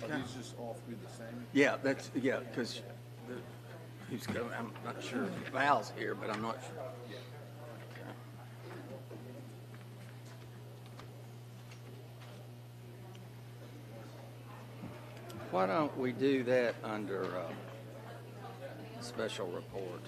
Are these just all three the same? Yeah, because who's going, I'm not sure if Val's here, but I'm not sure. Okay. Why don't we do that under special report?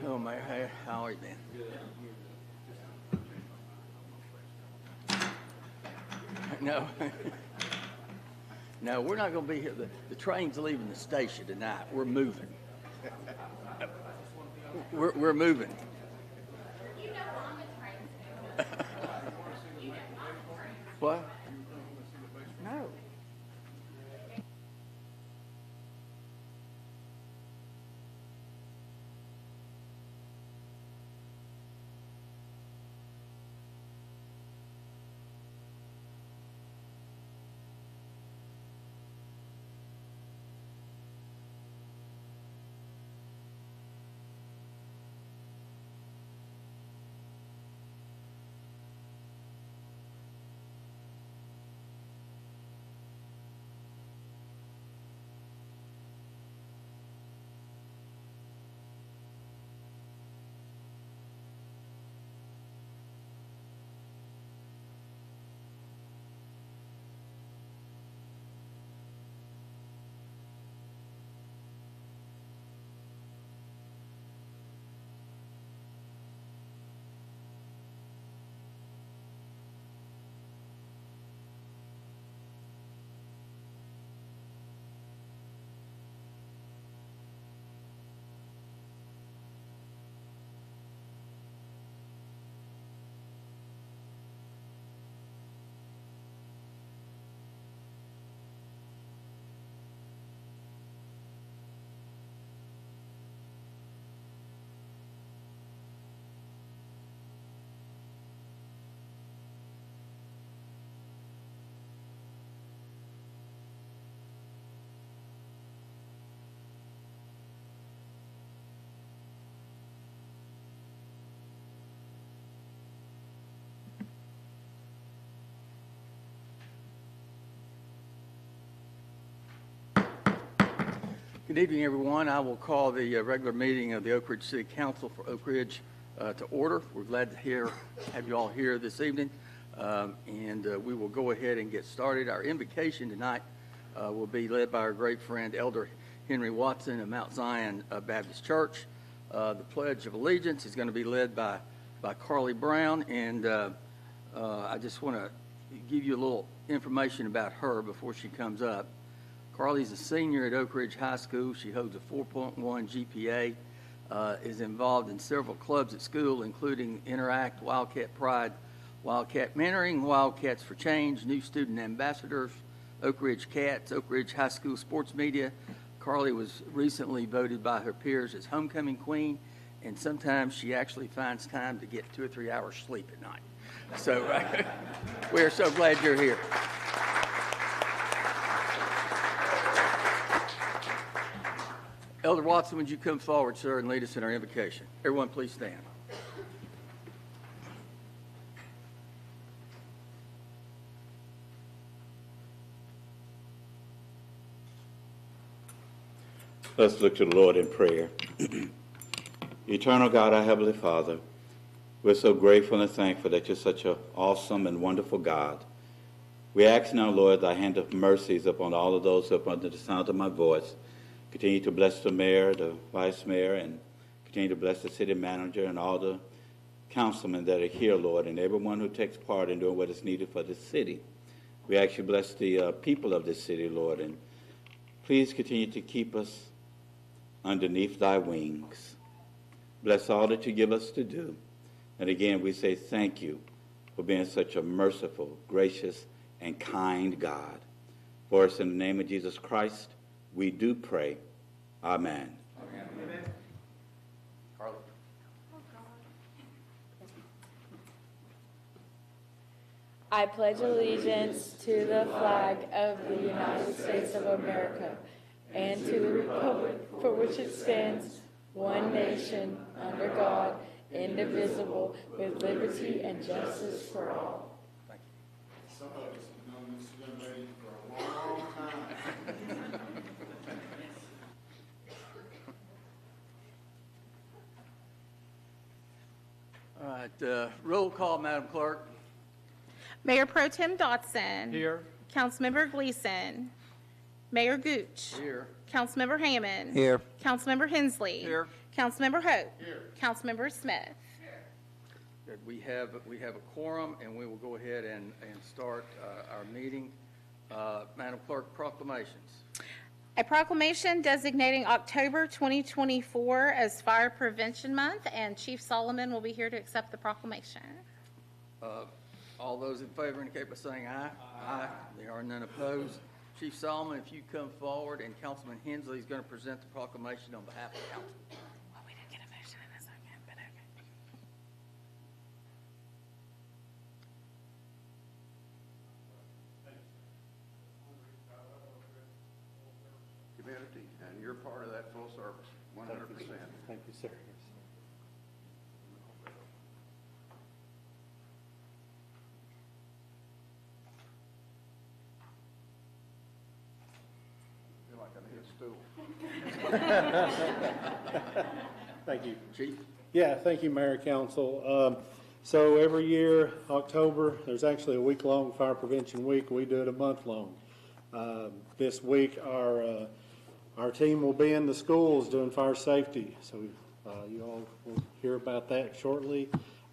Oh, Mayor, hey, how are you, man? No. No, we're not going to be here. The train's leaving the station tonight. We're moving. We're moving. What? No. Good evening, everyone. I will call the regular meeting of the Oak Ridge City Council for Oak Ridge to order. We're glad to have you all here this evening, and we will go ahead and get started. Our invocation tonight will be led by our great friend, Elder Henry Watson of Mount Zion Baptist Church. The Pledge of Allegiance is going to be led by Carly Brown, and I just want to give you a little information about her before she comes up. Carly's a senior at Oak Ridge High School. She holds a 4.1 GPA, is involved in several clubs at school, including Interact, Wildcat Pride, Wildcat Mentoring, Wildcats for Change, New Student Ambassadors, Oak Ridge Cats, Oak Ridge High School Sports Media. Carly was recently voted by her peers as Homecoming Queen, and sometimes she actually finds time to get 2 or 3 hours sleep at night. So we're so glad you're here. Elder Watson, would you come forward, sir, and lead us in our invocation? Everyone, please stand. Let's look to the Lord in prayer. Eternal God, our Heavenly Father, we're so grateful and thankful that you're such an awesome and wonderful God. We ask now, Lord, thy hand of mercies upon all of those up under the sound of my voice. Continue to bless the mayor, the vice mayor, and continue to bless the city manager and all the councilmen that are here, Lord, and everyone who takes part in doing what is needed for the city. We actually bless the people of this city, Lord, and please continue to keep us underneath thy wings. Bless all that you give us to do. And again, we say thank you for being such a merciful, gracious, and kind God. For us, in the name of Jesus Christ, we do pray. Amen. Amen. Carly. I pledge allegiance to the flag of the United States of America and to the republic for which it stands, one nation, under God, indivisible, with liberty and justice for all. Thank you. Some of us have known this young lady for a long time. All right, roll call, Madam Clerk. Mayor Pro Tem Dotson. Here. Councilmember Gleason. Mayor Gooch. Here. Councilmember Hammond. Here. Councilmember Hensley. Here. Councilmember Hope. Here. Councilmember Smith. Good. We have a quorum, and we will go ahead and start our meeting. Madam Clerk, proclamations. A proclamation designating October 2024 as Fire Prevention Month, and Chief Solomon will be here to accept the proclamation. All those in favor indicate by saying aye. Aye. There are none opposed. Chief Solomon, if you come forward, and Councilman Hensley is going to present the proclamation on behalf of the council. Well, we didn't get a motion in a second, but okay. Community, and you're part of that full service, 100%. Thank you, sir. I feel like I need a stool. Thank you. Chief? Yeah, thank you, Mayor, Council. So every year, October, there's actually a week-long fire prevention week. We do it a month-long. This week, our team will be in the schools doing fire safety, so you all will hear about that shortly.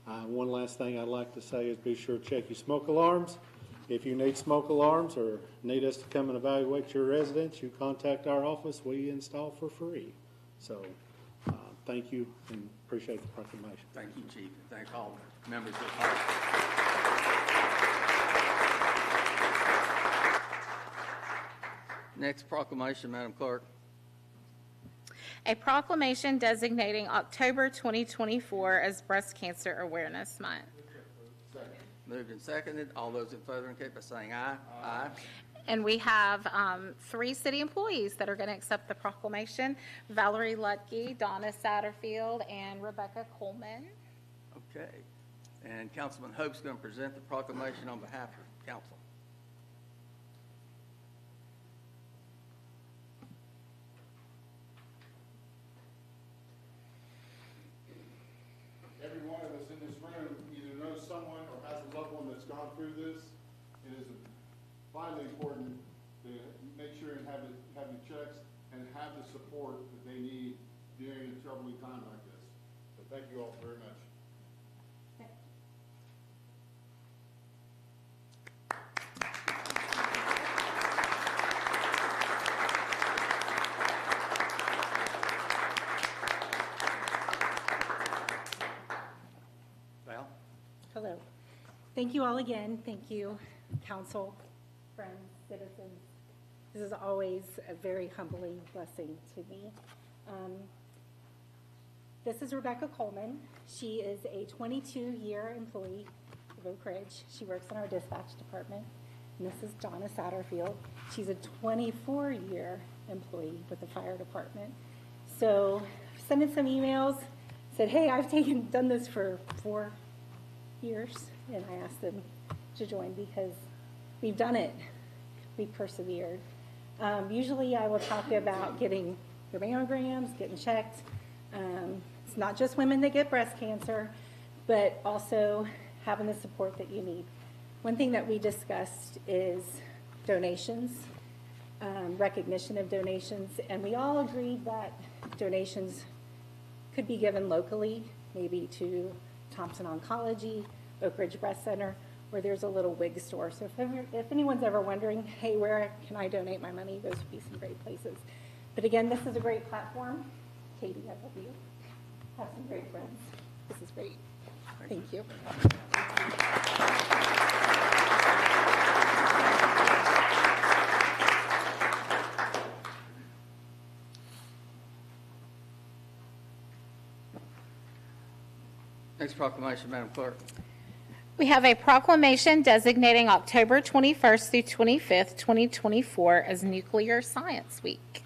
One last thing I'd like to say is be sure to check your smoke alarms. If you need smoke alarms or need us to come and evaluate your residence, you contact our office. We install for free. So thank you and appreciate the proclamation. Thank you, Chief, and thank all members of the fire. Next proclamation, Madam Clerk. A proclamation designating October 2024 as Breast Cancer Awareness Month. Moved and seconded. All those in favor indicate by saying aye. Aye. And we have 3 city employees that are going to accept the proclamation: Valerie Lutke, Donna Satterfield, and Rebecca Coleman. Okay. And Councilman Hope's going to present the proclamation on behalf of council. Every one of us in this room either knows someone or has a loved one that's gone through this. It is vitally important to make sure and have the checks and have the support that they need during a troubling time like this. So thank you all very much. Val? Hello. Thank you all again. Thank you, council, friends, citizens. This is always a very humbling blessing to me. This is Rebecca Coleman. She is a 22-year employee of Oak Ridge. She works in our dispatch department. And this is Donna Satterfield. She's a 24-year employee with the fire department. So sent in some emails, said, hey, I've done this for 4 years, and I asked them to join because we've done it. We've persevered. Usually I will talk about getting your mammograms, getting checked. It's not just women that get breast cancer, but also having the support that you need. One thing that we discussed is donations, recognition of donations, and we all agreed that donations could be given locally, maybe to Thompson Oncology, Oak Ridge Breast Center, where there's a little wig store. So if anyone's ever wondering, hey, where can I donate my money, those would be some great places. But again, this is a great platform. Katie, I love you. Have some great friends. This is great. Thank you. Next proclamation, Madam Clerk. We have a proclamation designating October 21st through 25th, 2024 as Nuclear Science Week.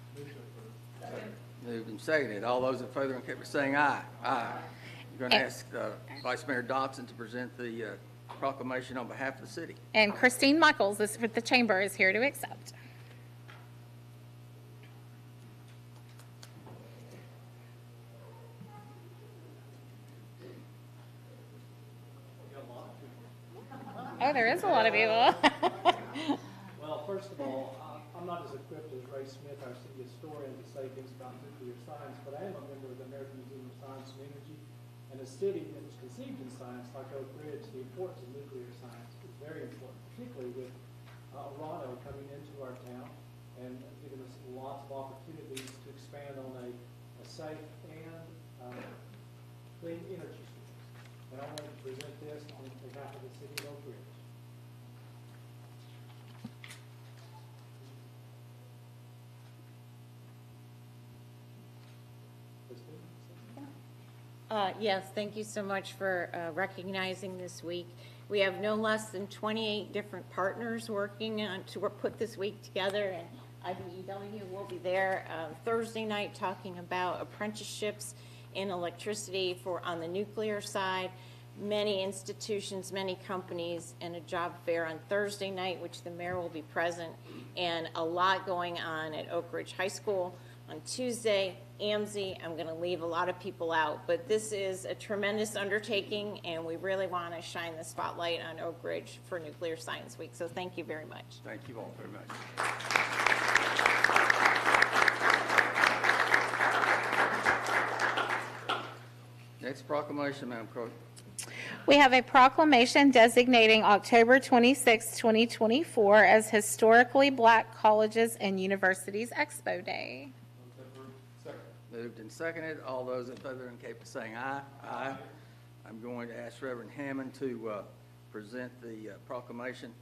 Moved Moved and seconded. All those in favor indicate by saying aye. Aye. I'm going to ask Vice Mayor Dodson to present the proclamation on behalf of the city. And Christine Michaels is with the chamber is here to accept. Oh, there is a lot of people. Well, first of all, I'm not as equipped as Ray Smith, our city historian, to say things about nuclear science, but I am a member of the American Museum of Science and Energy. And a city that was conceived in science, like Oak Ridge, the importance of nuclear science is very important, particularly with Orano coming into our town and giving us lots of opportunities to expand on a safe and clean energy source. And I wanted to present this on behalf of the city of Oak Ridge. Yes, thank you so much for recognizing this week. We have no less than 28 different partners working to put this week together, and IBEW will be there Thursday night talking about apprenticeships in electricity on the nuclear side. Many institutions, many companies, and a job fair on Thursday night, which the mayor will be present, and a lot going on at Oak Ridge High School. On Tuesday, AMSI, I'm going to leave a lot of people out, but this is a tremendous undertaking, and we really want to shine the spotlight on Oak Ridge for Nuclear Science Week. So thank you very much. Thank you all very much. Next proclamation, Madam Clerk. We have a proclamation designating October 26, 2024 as Historically Black Colleges and Universities Expo Day. Moved and seconded. All those in favor indicate by saying aye. Aye. I'm going to ask Reverend Hammond to present the proclamation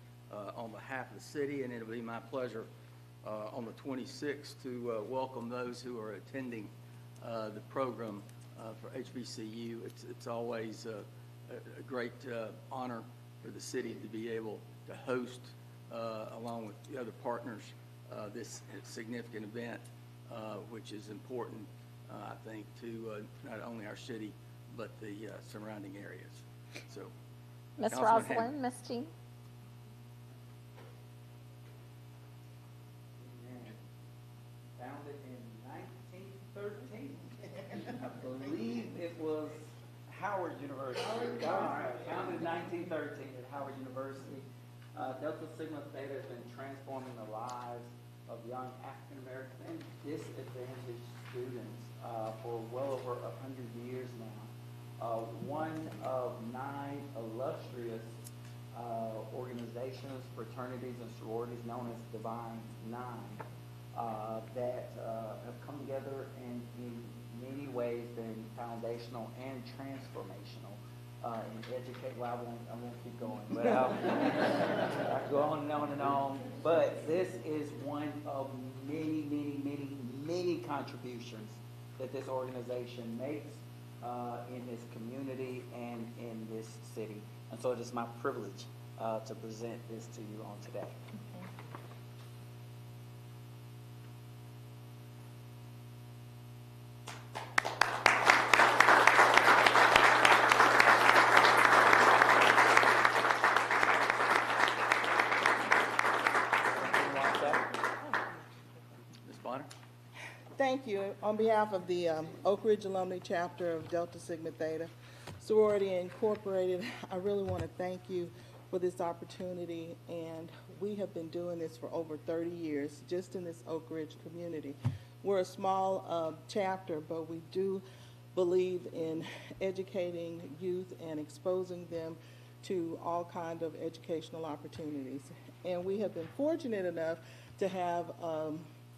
on behalf of the city, and it'll be my pleasure on the 26th to welcome those who are attending the program for HBCU. It's always a great honor for the city to be able to host, along with the other partners, this significant event, which is important, I think, to not only our city, but the surrounding areas. So, Ms. Councilman Roslyn, Hammond. Ms. Jean. Founded in 1913. I believe it was Howard University. Founded in 1913 at Howard University. Delta Sigma Theta has been transforming the lives of young African American and disadvantaged students for well over 100 years now. One of 9 illustrious organizations, fraternities, and sororities known as Divine Nine that have come together and in many ways been foundational and transformational in educate. Well, I won't keep going, but I go on and on and on. But this is one of many contributions that this organization makes in this community and in this city. And so it is my privilege to present this to you on today. Ms. Bonner. Thank you. On behalf of the Oak Ridge Alumni Chapter of Delta Sigma Theta Sorority Incorporated, I really want to thank you for this opportunity. And we have been doing this for over 30 years, just in this Oak Ridge community. We're a small chapter, but we do believe in educating youth and exposing them to all kinds of educational opportunities. And we have been fortunate enough to have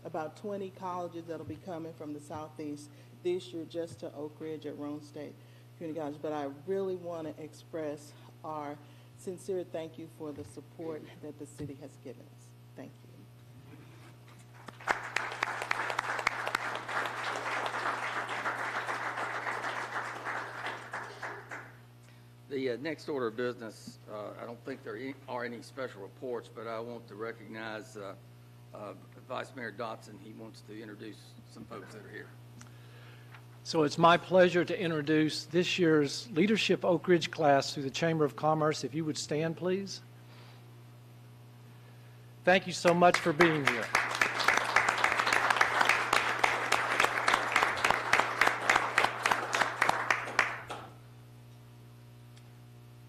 about 20 colleges that'll be coming from the Southeast this year just to Oak Ridge at Roane State Community College. But I really want to express our sincere thank you for the support that the city has given us. Thank you. The next order of business, I don't think there are any special reports, but I want to recognize Vice Mayor Dodson. He wants to introduce some folks that are here. So it's my pleasure to introduce this year's Leadership Oak Ridge class through the Chamber of Commerce. If you would stand, please. Thank you so much for being here.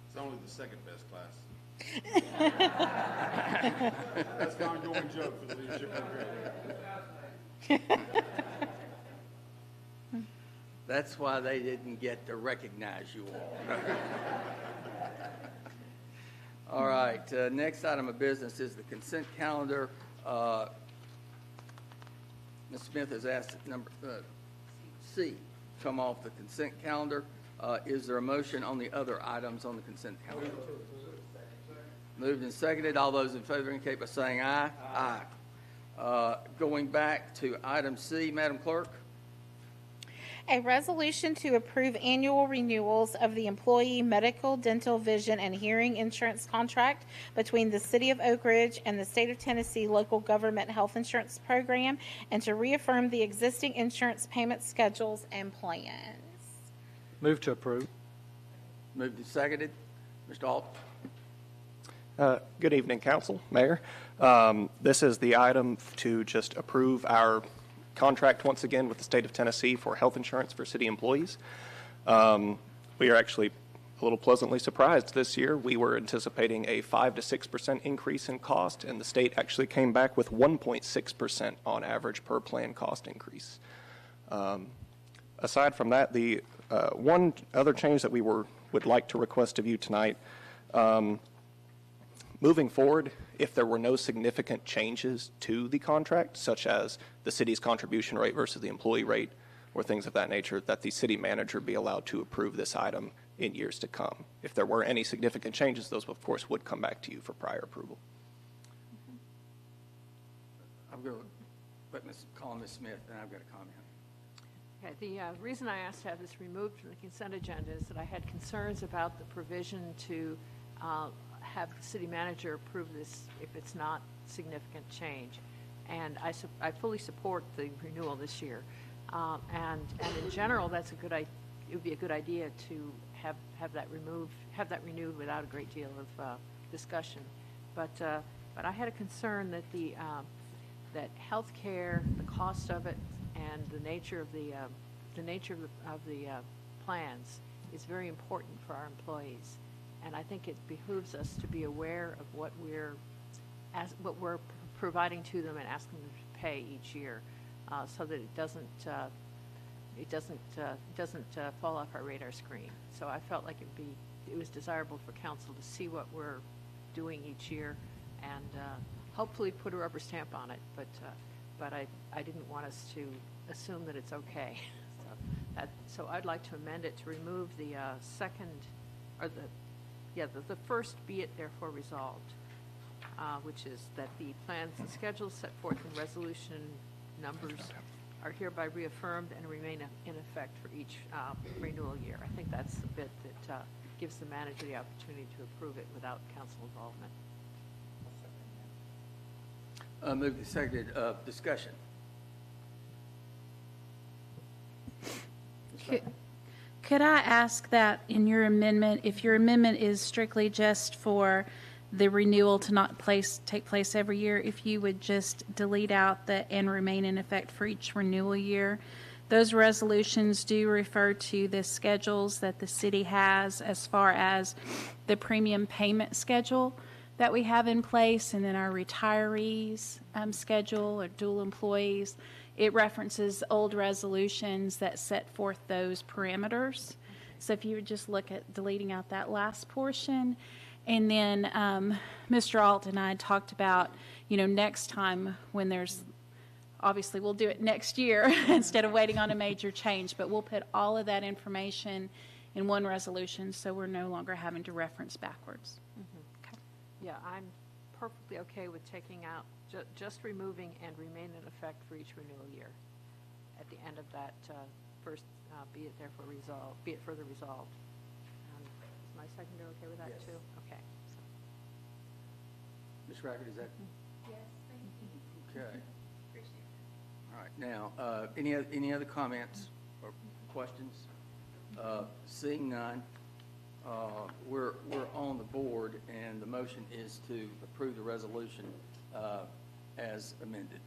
It's only the second best class. That's the ongoing joke for the leadership program. That's why they didn't get to recognize you all. All right, next item of business is the consent calendar. Ms. Smith has asked number C come off the consent calendar. Is there a motion on the other items on the consent calendar? Moved and seconded. All those in favor indicate by saying aye. Aye. Going back to item C, Madam Clerk. A resolution to approve annual renewals of the employee medical, dental, vision, and hearing insurance contract between the City of Oak Ridge and the State of Tennessee Local Government Health Insurance Program, and to reaffirm the existing insurance payment schedules and plans. Move to approve. Moved and seconded. Mr. Alt. Good evening, Council, Mayor. This is the item to just approve our contract once again with the State of Tennessee for health insurance for city employees. We are actually a little pleasantly surprised this year. We were anticipating a 5 to 6% increase in cost, and the state actually came back with 1.6% on average per plan cost increase. Aside from that, the one other change that we would like to request of you tonight, moving forward, if there were no significant changes to the contract, such as the city's contribution rate versus the employee rate or things of that nature, that the city manager be allowed to approve this item in years to come. If there were any significant changes, those, of course, would come back to you for prior approval. I'm going to call Ms. Smith, and I've got a comment. Okay, the reason I asked to have this removed from the consent agenda is that I had concerns about the provision to have the city manager approve this if it's not significant change. And I fully support the renewal this year. And in general, that's a good idea. It would be a good idea to have that renewed without a great deal of discussion. But I had a concern that that healthcare, the cost of it, and the nature of the plans is very important for our employees. And I think it behooves us to be aware of what we're providing to them and asking them to pay each year, so that it doesn't fall off our radar screen. So I felt like it was desirable for council to see what we're doing each year, and hopefully put a rubber stamp on it. But I didn't want us to assume that it's okay. So I'd like to amend it to remove the the first be it therefore resolved, which is that the plans and schedules set forth in resolution numbers are hereby reaffirmed and remain in effect for each renewal year. I think that's the bit that gives the manager the opportunity to approve it without council involvement. Moved and seconded. Discussion. Could I ask that in your amendment, if your amendment is strictly just for the renewal to not take place every year, if you would just delete out the and remain in effect for each renewal year? Those resolutions do refer to the schedules that the city has as far as the premium payment schedule that we have in place, and then our retirees schedule or dual employees. It references old resolutions that set forth those parameters. So if you would just look at deleting out that last portion. And then Mr. Alt and I talked about, next time when there's, obviously we'll do it next year instead of waiting on a major change, but we'll put all of that information in one resolution so we're no longer having to reference backwards. Mm-hmm. Okay. Yeah, I'm perfectly okay with taking out, just removing and remain in effect for each renewal year at the end of that first be it therefore resolved, be it further resolved. Is my seconder okay with that? Yes. Too? Okay. Ms. Rackett, is that? Yes, thank you. Okay. Appreciate it. All right. Now, any other comments or questions? Seeing none, we're on the board, and the motion is to approve the resolution as amended.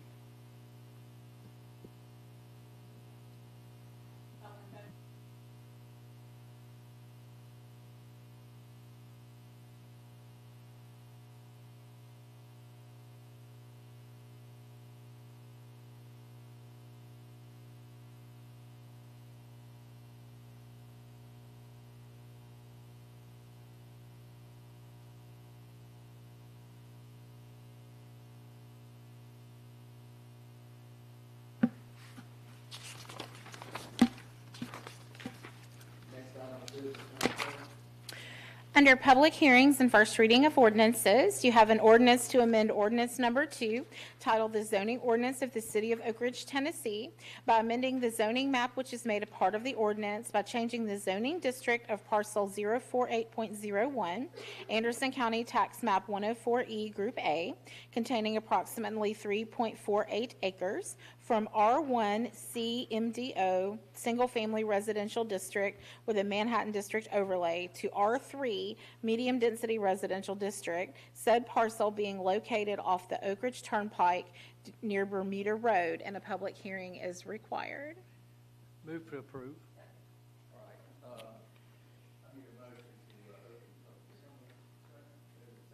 Under public hearings and first reading of ordinances, you have an ordinance to amend ordinance number 2, titled the zoning ordinance of the city of Oak Ridge, Tennessee, by amending the zoning map which is made a part of the ordinance by changing the zoning district of parcel 048.01, Anderson County Tax Map 104E Group A, containing approximately 3.48 acres, from R1 CMDO, Single Family Residential District with a Manhattan District overlay, to R3 Medium Density Residential District, said parcel being located off the Oak Ridge Turnpike near Bermuda Road, and a public hearing is required. Move to approve. All right. I need a motion to open public assembly.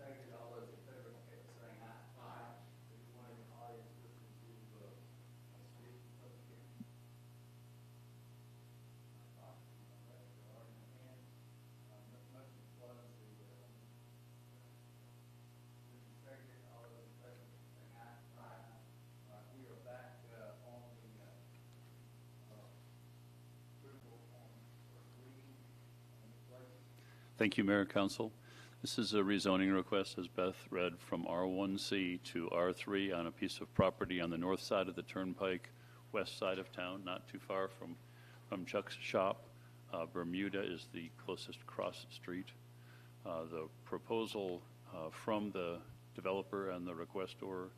Second, all those in favor, saying aye. Aye. Anyone in the audience listening to speak public hearing? Motion to close the second, all those in favor, saying aye. Aye. All right, we are back on the approval on first reading. Any questions? Thank you, Mayor and Council. This is a rezoning request, as Beth read, from R1C to R3 on a piece of property on the north side of the Turnpike, west side of town, not too far from Chuck's shop. Bermuda is the closest cross street. The proposal from the developer and the requestor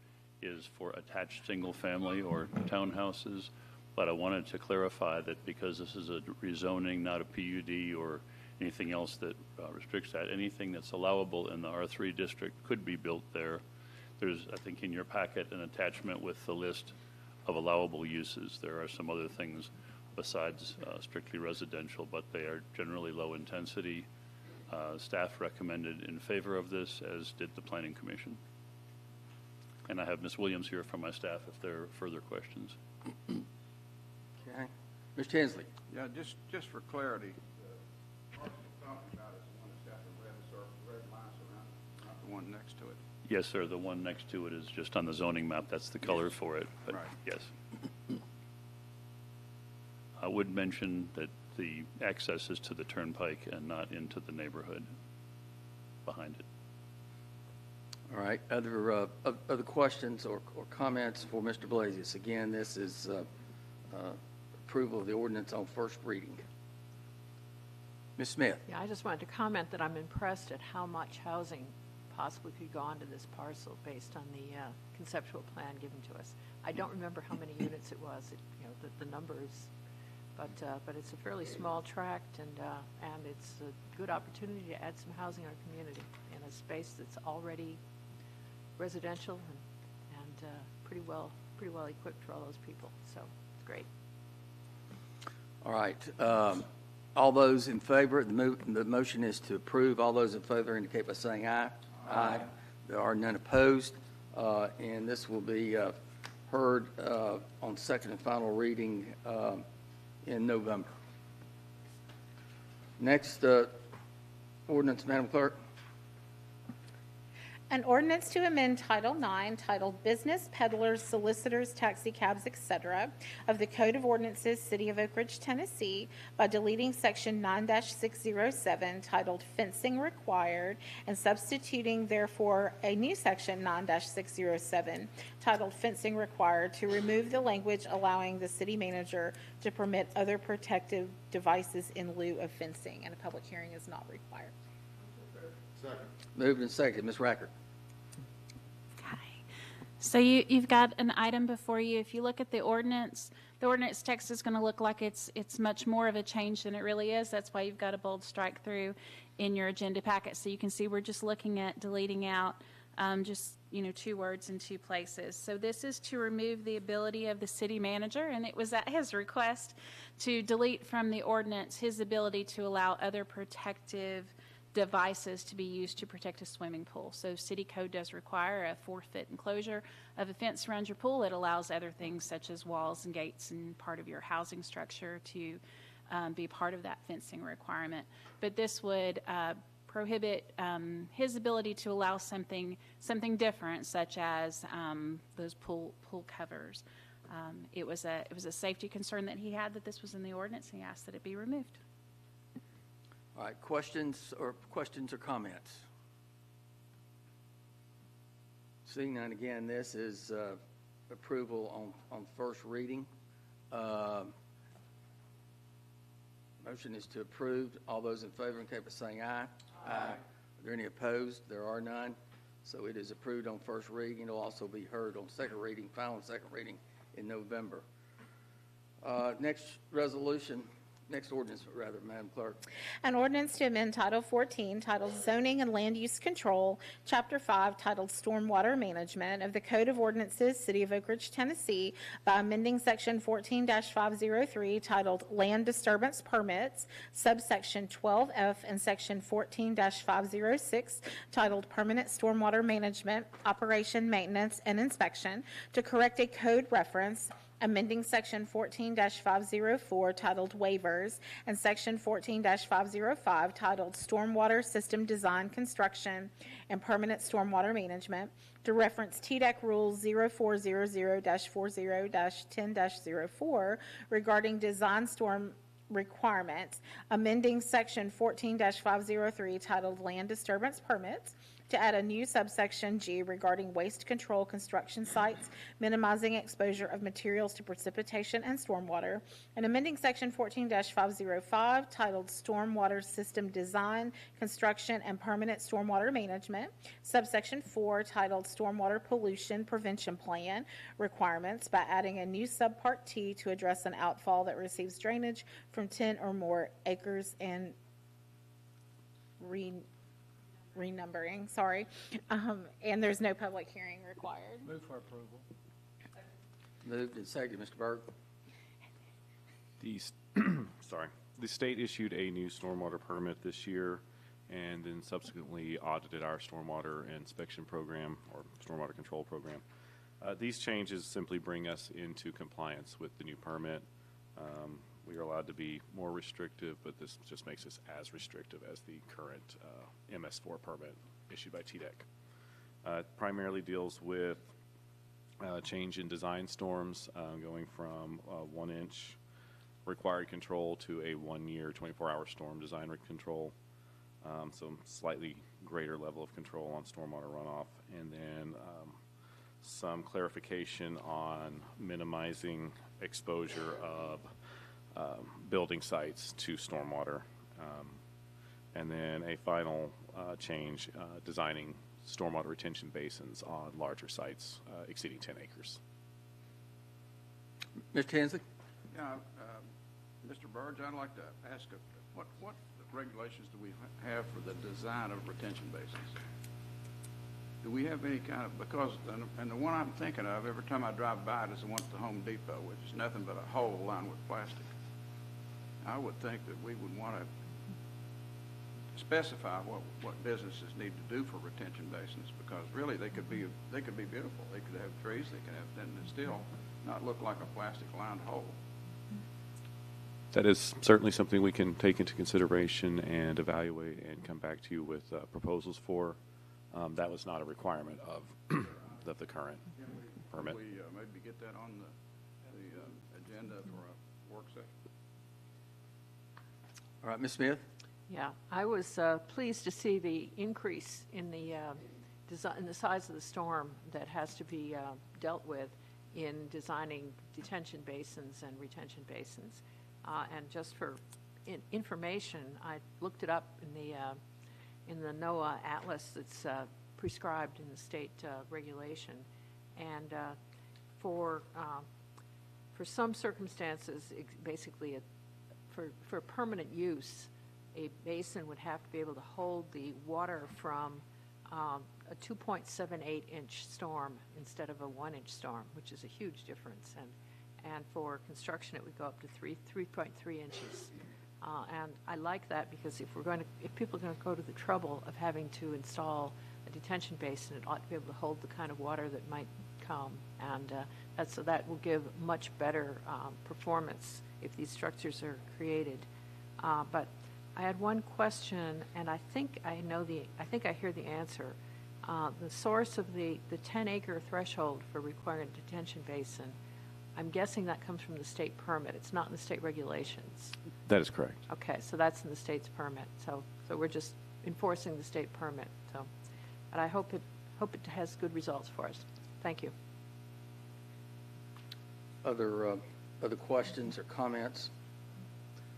is for attached single-family or townhouses, but I wanted to clarify that because this is a rezoning, not a PUD or anything else that restricts that, anything that's allowable in the R3 district could be built there. There's, I think, in your packet, an attachment with the list of allowable uses. There are some other things besides strictly residential, but they are generally low intensity. Staff recommended in favor of this, as did the Planning Commission. And I have Ms. Williams here from my staff if there are further questions. Okay. Mr. Tinsley? Yeah, just for clarity, the parcel we're talking about is the one that's got the red lines around it, not the one next to it. Yes, sir. The one next to it is just on the zoning map. That's the color for it. But Right. yes. I would mention that the access is to the turnpike and not into the neighborhood behind it. All right, other questions or comments for Mr. Blasius? Again, this is approval of the ordinance on first reading. Ms. Smith? Yeah, I just wanted to comment that I'm impressed at how much housing possibly could go onto this parcel based on the conceptual plan given to us. I don't remember how many units it was, the numbers, but it's a fairly small tract, and it's a good opportunity to add some housing in our community in a space that's already residential and pretty well equipped for all those people. So it's great. All right, all those in favor, the motion is to approve. All those in favor indicate by saying aye. Aye. There are none opposed, and this will be heard on second and final reading in November. Next ordinance, Madam Clerk. An ordinance to amend Title IX, titled Business, Peddlers, Solicitors, Taxi Cabs, etc., of the Code of Ordinances, City of Oak Ridge, Tennessee, by deleting Section 9-607, titled Fencing Required, and substituting, therefore, a new Section 9-607, titled Fencing Required, to remove the language allowing the city manager to permit other protective devices in lieu of fencing, and a public hearing is not required. Second. Moved and seconded. Ms. Rackert. Okay. So you've got an item before you. If you look at the ordinance text is going to look like it's much more of a change than it really is. That's why you've got a bold strike through in your agenda packet. So you can see we're just looking at deleting out just 2 words in 2 places. So this is to remove the ability of the city manager, and it was at his request to delete from the ordinance his ability to allow other protective devices to be used to protect a swimming pool. So city code does require a 4-foot enclosure of a fence around your pool. It allows other things such as walls and gates and part of your housing structure to be part of that fencing requirement. But this would prohibit his ability to allow something different, such as those pool covers. It was a safety concern that he had that this was in the ordinance, and he asked that it be removed. All right, questions or comments? Seeing none, again, this is approval on first reading. Motion is to approve. All those in favor indicate by saying aye. Aye. Are there any opposed? There are none. So it is approved on first reading. It'll also be heard on second reading, final and second reading in November. Next ordinance, Madam Clerk. An ordinance to amend Title 14, titled Zoning and Land Use Control, Chapter 5, titled Stormwater Management of the Code of Ordinances, City of Oak Ridge, Tennessee, by amending Section 14-503, titled Land Disturbance Permits, subsection 12F, and Section 14-506, titled Permanent Stormwater Management, Operation, Maintenance, and Inspection, to correct a code reference, amending Section 14-504 titled Waivers and Section 14-505 titled Stormwater System Design, Construction, and Permanent Stormwater Management to reference TDEC Rule 0400-40-10-04 regarding design storm requirements, amending Section 14-503 titled Land Disturbance Permits to add a new subsection G regarding waste control construction sites, minimizing exposure of materials to precipitation and stormwater, and amending Section 14-505 titled Stormwater System Design, Construction, and Permanent Stormwater Management, subsection 4 titled Stormwater Pollution Prevention Plan Requirements by adding a new subpart T to address an outfall that receives drainage from 10 or more acres and renumbering, and there's no public hearing required. Move for approval. Moved and seconded, Mr. Burke. The state issued a new stormwater permit this year and then subsequently audited our stormwater inspection program or stormwater control program. These changes simply bring us into compliance with the new permit. We are allowed to be more restrictive, but this just makes us as restrictive as the current MS4 permit issued by TDEC. It primarily deals with change in design storms, going from 1-inch required control to a 1-year, 24-hour storm design control. So slightly greater level of control on stormwater runoff, and then some clarification on minimizing exposure of building sites to stormwater, and then a final change designing stormwater retention basins on larger sites exceeding 10 acres. Mr. Hensley? Yeah, Mr. Burge, I'd like to ask, what regulations do we have for the design of retention basins? Do we have any kind of, because, and the one I'm thinking of, every time I drive by it is the one at the Home Depot, which is nothing but a hole lined with plastic. I would think that we would want to specify what businesses need to do for retention basins, because really they could be beautiful. They could have trees, they could have, and still not look like a plastic lined hole. That is certainly something we can take into consideration and evaluate and come back to you with proposals for. That was not a requirement of the current permit. Can we maybe get that on the agenda for a work session? All right, Ms. Smith? Yeah, I was pleased to see the increase in the in the size of the storm that has to be dealt with in designing detention basins and retention basins. And just for information, I looked it up in the NOAA atlas that's prescribed in the state regulation, And for some circumstances, basically for permanent use, a basin would have to be able to hold the water from a 2.78-inch storm instead of a 1-inch storm, which is a huge difference. And for construction, it would go up to 3.3 inches. And I like that because if people are going to go to the trouble of having to install a detention basin, it ought to be able to hold the kind of water that might come. And so that will give much better performance if these structures are created. But I had one question, and I think I hear the answer. The source of the 10-acre threshold for requiring a detention basin, I'm guessing that comes from the state permit. It's not in the state regulations. That is correct. Okay, so that's in the state's permit. So we're just enforcing the state permit. So, but I hope it has good results for us. Thank you. Other questions or comments?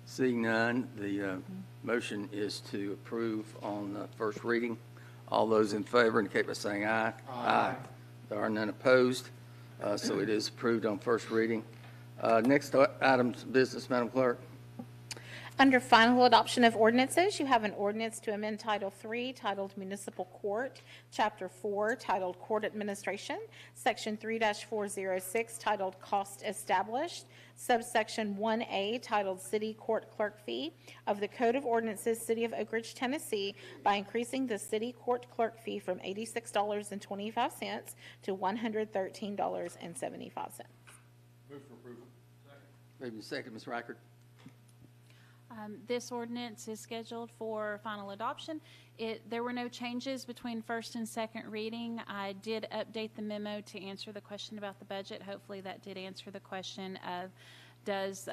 Seeing none, the motion is to approve on first reading. All those in favor indicate by saying aye. Aye. There are none opposed, so it is approved on first reading. Next item's business, Madam Clerk. Under final adoption of ordinances, you have an ordinance to amend Title III, titled Municipal Court, Chapter 4, titled Court Administration, Section 3-406, titled Cost Established, subsection 1A, titled City Court Clerk Fee of the Code of Ordinances, City of Oak Ridge, Tennessee, by increasing the city court clerk fee from $86.25 to $113.75. Move for approval. Moved and seconded, Ms. Reichert. This ordinance is scheduled for final adoption. There were no changes between first and second reading. I did update the memo to answer the question about the budget. Hopefully that did answer the question of does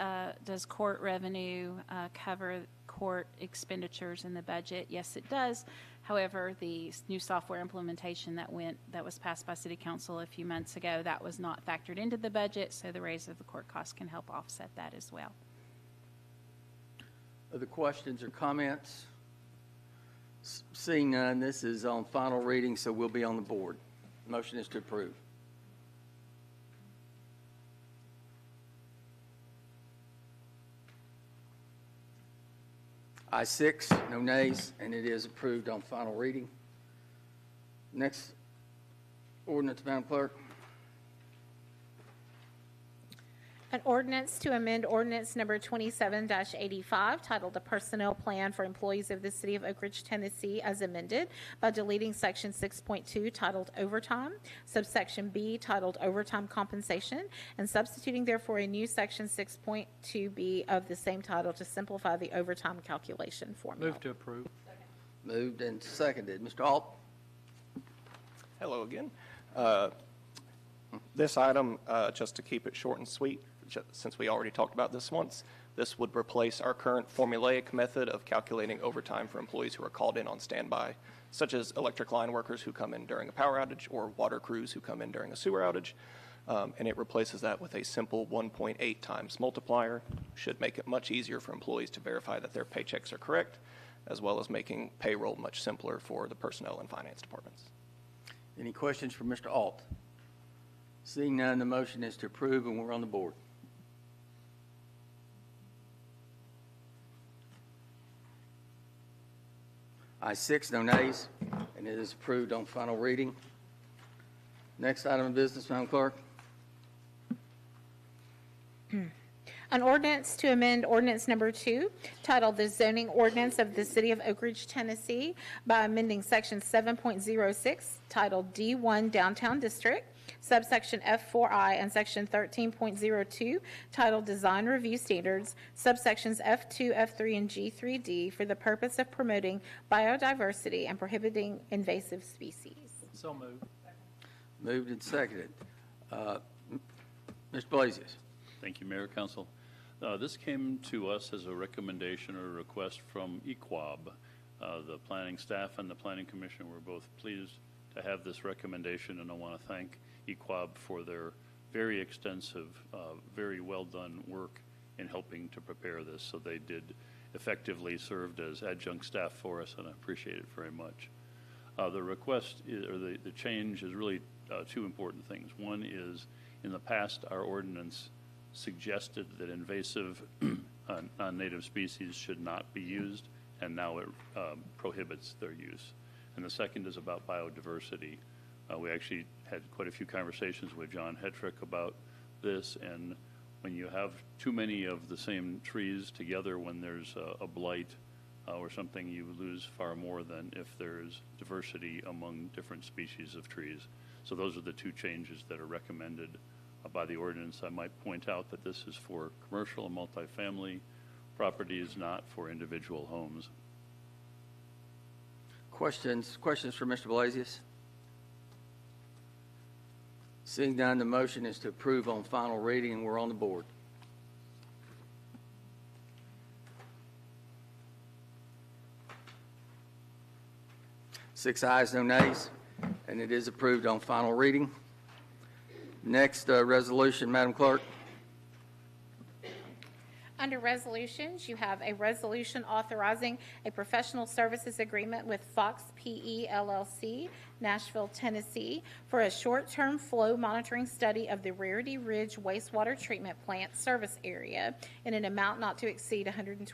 court revenue cover court expenditures in the budget? Yes, it does. However, the new software implementation that was passed by City Council a few months ago, that was not factored into the budget, so the raise of the court costs can help offset that as well. Other questions or comments? Seeing none, this is on final reading, so we'll be on the board. Motion is to approve. Ayes 6, no nays, and it is approved on final reading. Next ordinance, Madam Clerk. An ordinance to amend ordinance number 27-85, titled A Personnel Plan for Employees of the City of Oak Ridge, Tennessee, as amended by deleting section 6.2, titled Overtime, subsection B, titled Overtime Compensation, and substituting therefore a new section 6.2B of the same title to simplify the overtime calculation formula. Move to approve. Moved and seconded. Mr. Alt? Hello again. This item, just to keep it short and sweet, since we already talked about this once, this would replace our current formulaic method of calculating overtime for employees who are called in on standby, such as electric line workers who come in during a power outage or water crews who come in during a sewer outage. And it replaces that with a simple 1.8 times multiplier. Should make it much easier for employees to verify that their paychecks are correct, as well as making payroll much simpler for the personnel and finance departments. Any questions for Mr. Alt? Seeing none, the motion is to approve, and we're on the board. Ayes 6, no nays, and it is approved on final reading. Next item of business, Madam Clerk. An ordinance to amend ordinance number 2, titled The Zoning Ordinance of the City of Oak Ridge, Tennessee, by amending section 7.06, titled D1 Downtown District, subsection F4I, and section 13.02, titled Design Review Standards, subsections F2, F3, and G3D, for the purpose of promoting biodiversity and prohibiting invasive species. So moved. Moved and seconded. Mr. Blasius. Thank you, Mayor, Council. This came to us as a recommendation or a request from EQUAB. The planning staff and the planning commission were both pleased to have this recommendation, and I want to thank EQUAB for their very extensive, very well done work in helping to prepare this. So they did effectively served as adjunct staff for us, and I appreciate it very much. The request or the change is really two important things. One is, in the past, our ordinance suggested that invasive non-native species should not be used, and now it prohibits their use. And the second is about biodiversity. We actually had quite a few conversations with John Hetrick about this, and when you have too many of the same trees together, when there's a blight or something, you lose far more than if there's diversity among different species of trees. So those are the two changes that are recommended by the ordinance. I might point out that this is for commercial and multifamily properties, not for individual homes. Questions for Mr. Blasius? Seeing none, the motion is to approve on final reading, and we're on the board. Six ayes, no nays, and it is approved on final reading. Next resolution, Madam Clerk. Under resolutions, you have a resolution authorizing a professional services agreement with Fox PE LLC, Nashville, Tennessee, for a short-term flow monitoring study of the Rarity Ridge wastewater treatment plant service area in an amount not to exceed $120,000.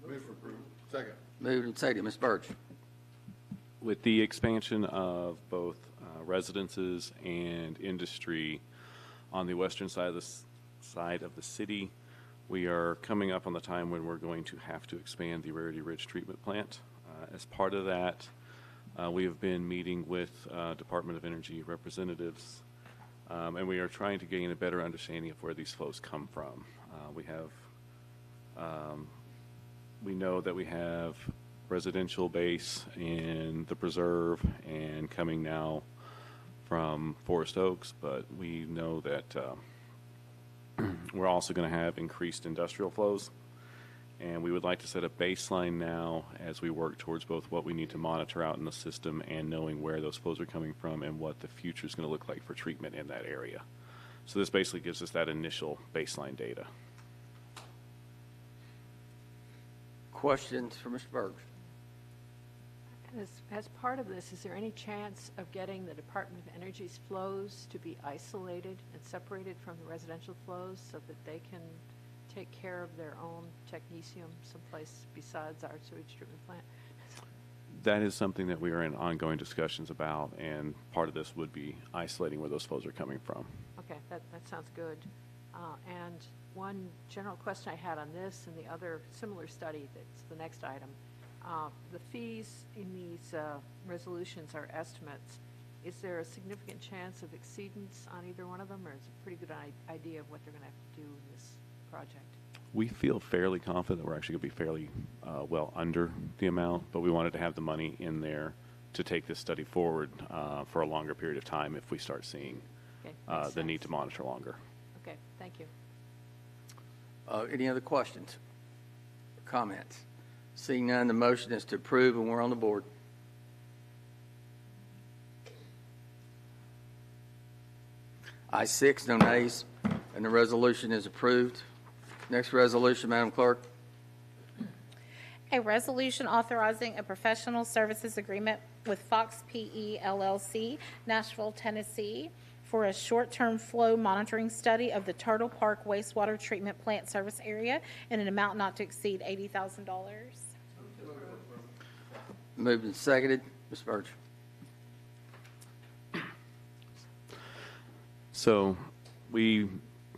Move for approval. Second. Moved and seconded. Ms. Birch. With the expansion of both residences and industry on the western side of the city, we are coming up on the time when we're going to have to expand the Rarity Ridge treatment plant. As part of that, we have been meeting with Department of Energy representatives, and we are trying to gain a better understanding of where these flows come from. We know that we have residential base in the preserve and coming now from Forest Oaks, but we know that we're also going to have increased industrial flows, and we would like to set a baseline now as we work towards both what we need to monitor out in the system and knowing where those flows are coming from and what the future is going to look like for treatment in that area. So this basically gives us that initial baseline data. Questions for Mr. Berg? As part of this, is there any chance of getting the Department of Energy's flows to be isolated and separated from the residential flows so that they can take care of their own technetium someplace besides our sewage treatment plant? That is something that we are in ongoing discussions about, and part of this would be isolating where those flows are coming from. Okay, that sounds good. And one general question I had on this and the other similar study, that's the next item. The fees in these resolutions are estimates. Is there a significant chance of exceedance on either one of them, or is it a pretty good idea of what they're going to have to do in this project? We feel fairly confident that we're actually going to be fairly well under the amount, but we wanted to have the money in there to take this study forward for a longer period of time if we start seeing the need to monitor longer. Okay, thank you. Any other questions or comments? Seeing none, the motion is to approve, and we're on the board. Ayes 6, no nays, and the resolution is approved. Next resolution, Madam Clerk. A resolution authorizing a professional services agreement with Fox PE LLC, Nashville, Tennessee, for a short-term flow monitoring study of the Turtle Park wastewater treatment plant service area in an amount not to exceed $80,000. Moved and seconded. Ms. Birch. So we,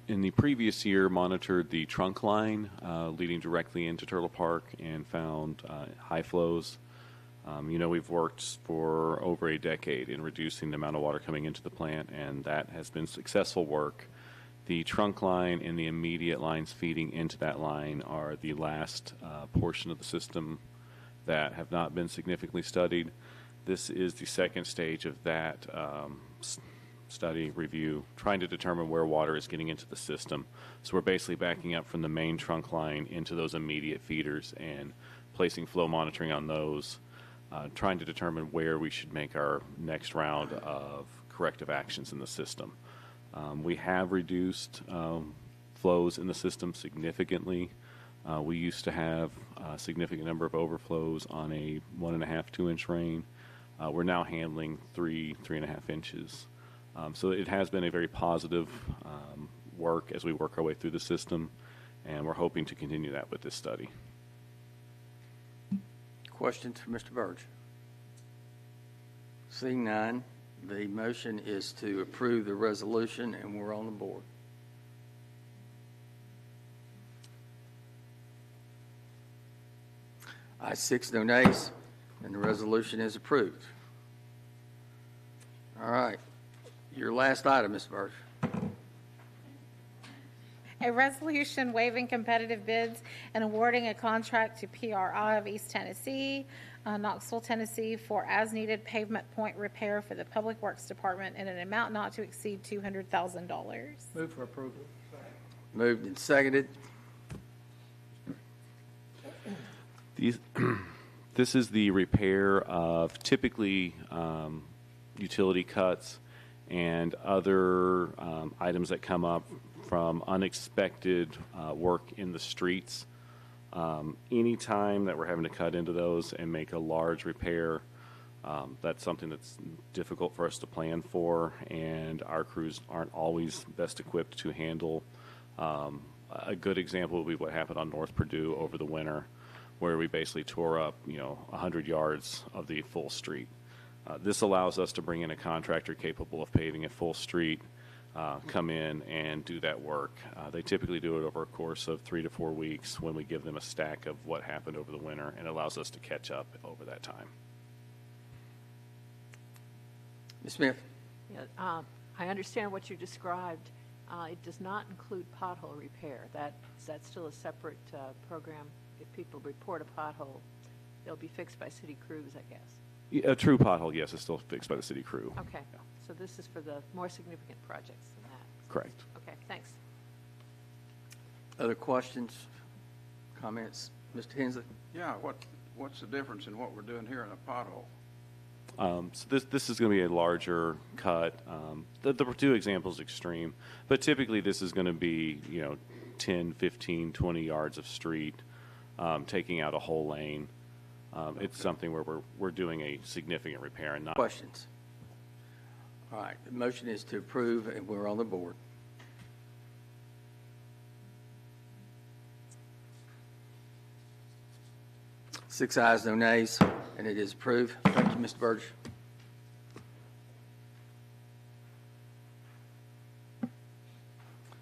in the previous year, monitored the trunk line leading directly into Turtle Park and found high flows. We've worked for over a decade in reducing the amount of water coming into the plant, and that has been successful work. The trunk line and the immediate lines feeding into that line are the last portion of the system that have not been significantly studied. This is the second stage of that study review, trying to determine where water is getting into the system. So we're basically backing up from the main trunk line into those immediate feeders and placing flow monitoring on those, trying to determine where we should make our next round of corrective actions in the system. We have reduced flows in the system significantly. We used to have a significant number of overflows on a 1.5 to 2 inch rain. We're now handling 3.5 inches. So it has been a very positive work as we work our way through the system, and we're hoping to continue that with this study. Questions for Mr. Burge? Seeing none, the motion is to approve the resolution, and we're on the board. Ayes 6, no nays, and the resolution is approved. All right. Your last item, Ms. Burge. A resolution waiving competitive bids and awarding a contract to PRI of East Tennessee, Knoxville, Tennessee, for as-needed pavement point repair for the Public Works Department in an amount not to exceed $200,000. Move for approval. Moved and seconded. This is the repair of typically utility cuts and other items that come up from unexpected work in the streets. Any time that we're having to cut into those and make a large repair, that's something that's difficult for us to plan for, and our crews aren't always best equipped to handle. A good example would be what happened on North Purdue over the winter, where we basically tore up, 100 yards of the full street. This allows us to bring in a contractor capable of paving a full street, come in and do that work. They typically do it over a course of 3 to 4 weeks when we give them a stack of what happened over the winter, and it allows us to catch up over that time. Ms. Smith? Yeah, I understand what you described. It does not include pothole repair. That's still a separate program. If people report a pothole, they'll be fixed by city crews, I guess. A true pothole, yes, is still fixed by the city crew. Okay, so this is for the more significant projects than that. Correct. Okay, thanks. Other questions, comments? Mr. Hensley? Yeah, what's the difference in what we're doing here in a pothole? So this is going to be a larger cut. The Purdue example is extreme, but typically this is going to be 10, 15, 20 yards of street, taking out a whole lane. It's something where we're doing a significant repair and not Questions? All right, the motion is to approve, and we're on the board. Six ayes, no nays, and it is approved. Thank you, Mr. Burge.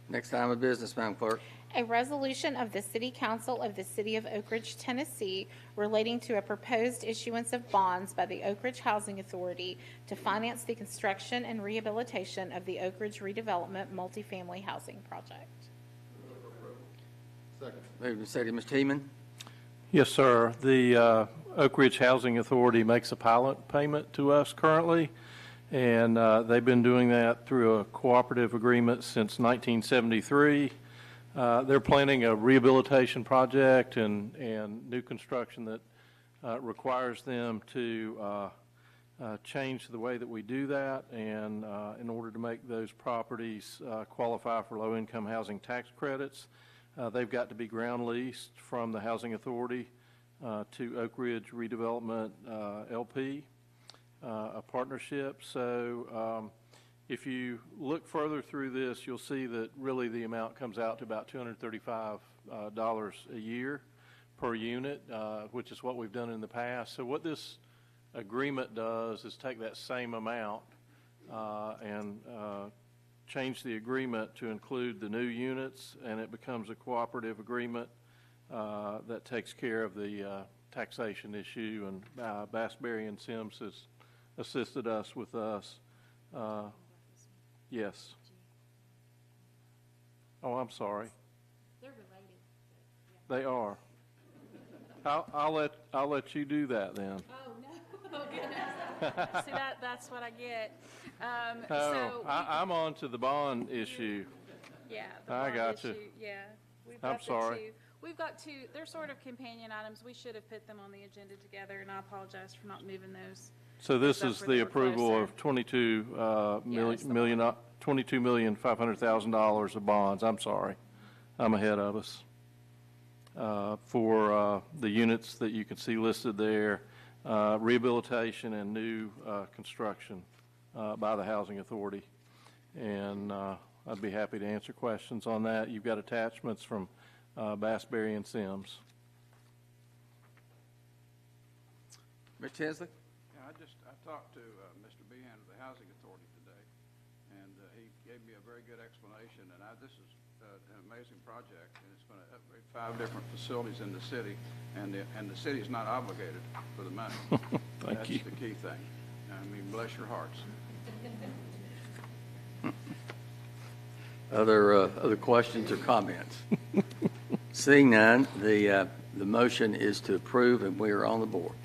Next item of business, Madam Clerk. A resolution of the City Council of the City of Oak Ridge, Tennessee, relating to a proposed issuance of bonds by the Oak Ridge Housing Authority to finance the construction and rehabilitation of the Oak Ridge redevelopment multifamily housing project. Second. Moved and seconded. Mr. Heeman? Yes, sir. The Oak Ridge Housing Authority makes a pilot payment to us currently, and they've been doing that through a cooperative agreement since 1973. They're planning a rehabilitation project and new construction that requires them to change the way that we do that, and in order to make those properties qualify for low-income housing tax credits, they've got to be ground leased from the Housing Authority to Oak Ridge Redevelopment LP, a partnership. So if you look further through this, you'll see that really the amount comes out to about $235 a year per unit, which is what we've done in the past. So what this agreement does is take that same amount and change the agreement to include the new units, and it becomes a cooperative agreement that takes care of the taxation issue. And Bass, Berry & Sims has assisted us with us. Yes. Oh, I'm sorry. They're related. They are. I'll let you do that then. Oh, no. Oh, goodness. See, that's what I get. I'm on to the bond issue. Yeah. The I bond got you. issue, yeah. I'm sorry. We've got two, they're sort of companion items. We should have put them on the agenda together, and I apologize for not moving those. So this up is where the they were approval closer. of $22,500,000 of bonds. I'm sorry. I'm ahead of us. For the units that you can see listed there, rehabilitation and new construction by the Housing Authority. And I'd be happy to answer questions on that. You've got attachments from Bassberry and Sims. Mr. Tinsley? Yeah, I talked to Mr. Behan of the Housing Authority today, and he gave me a very good explanation. And this is an amazing project, and it's going to upgrade 5 different facilities in the city, and the city is not obligated for the money. Thank you. That's the key thing. I mean, bless your hearts. Other questions or comments? Seeing none, the motion is to approve, and we are on the board.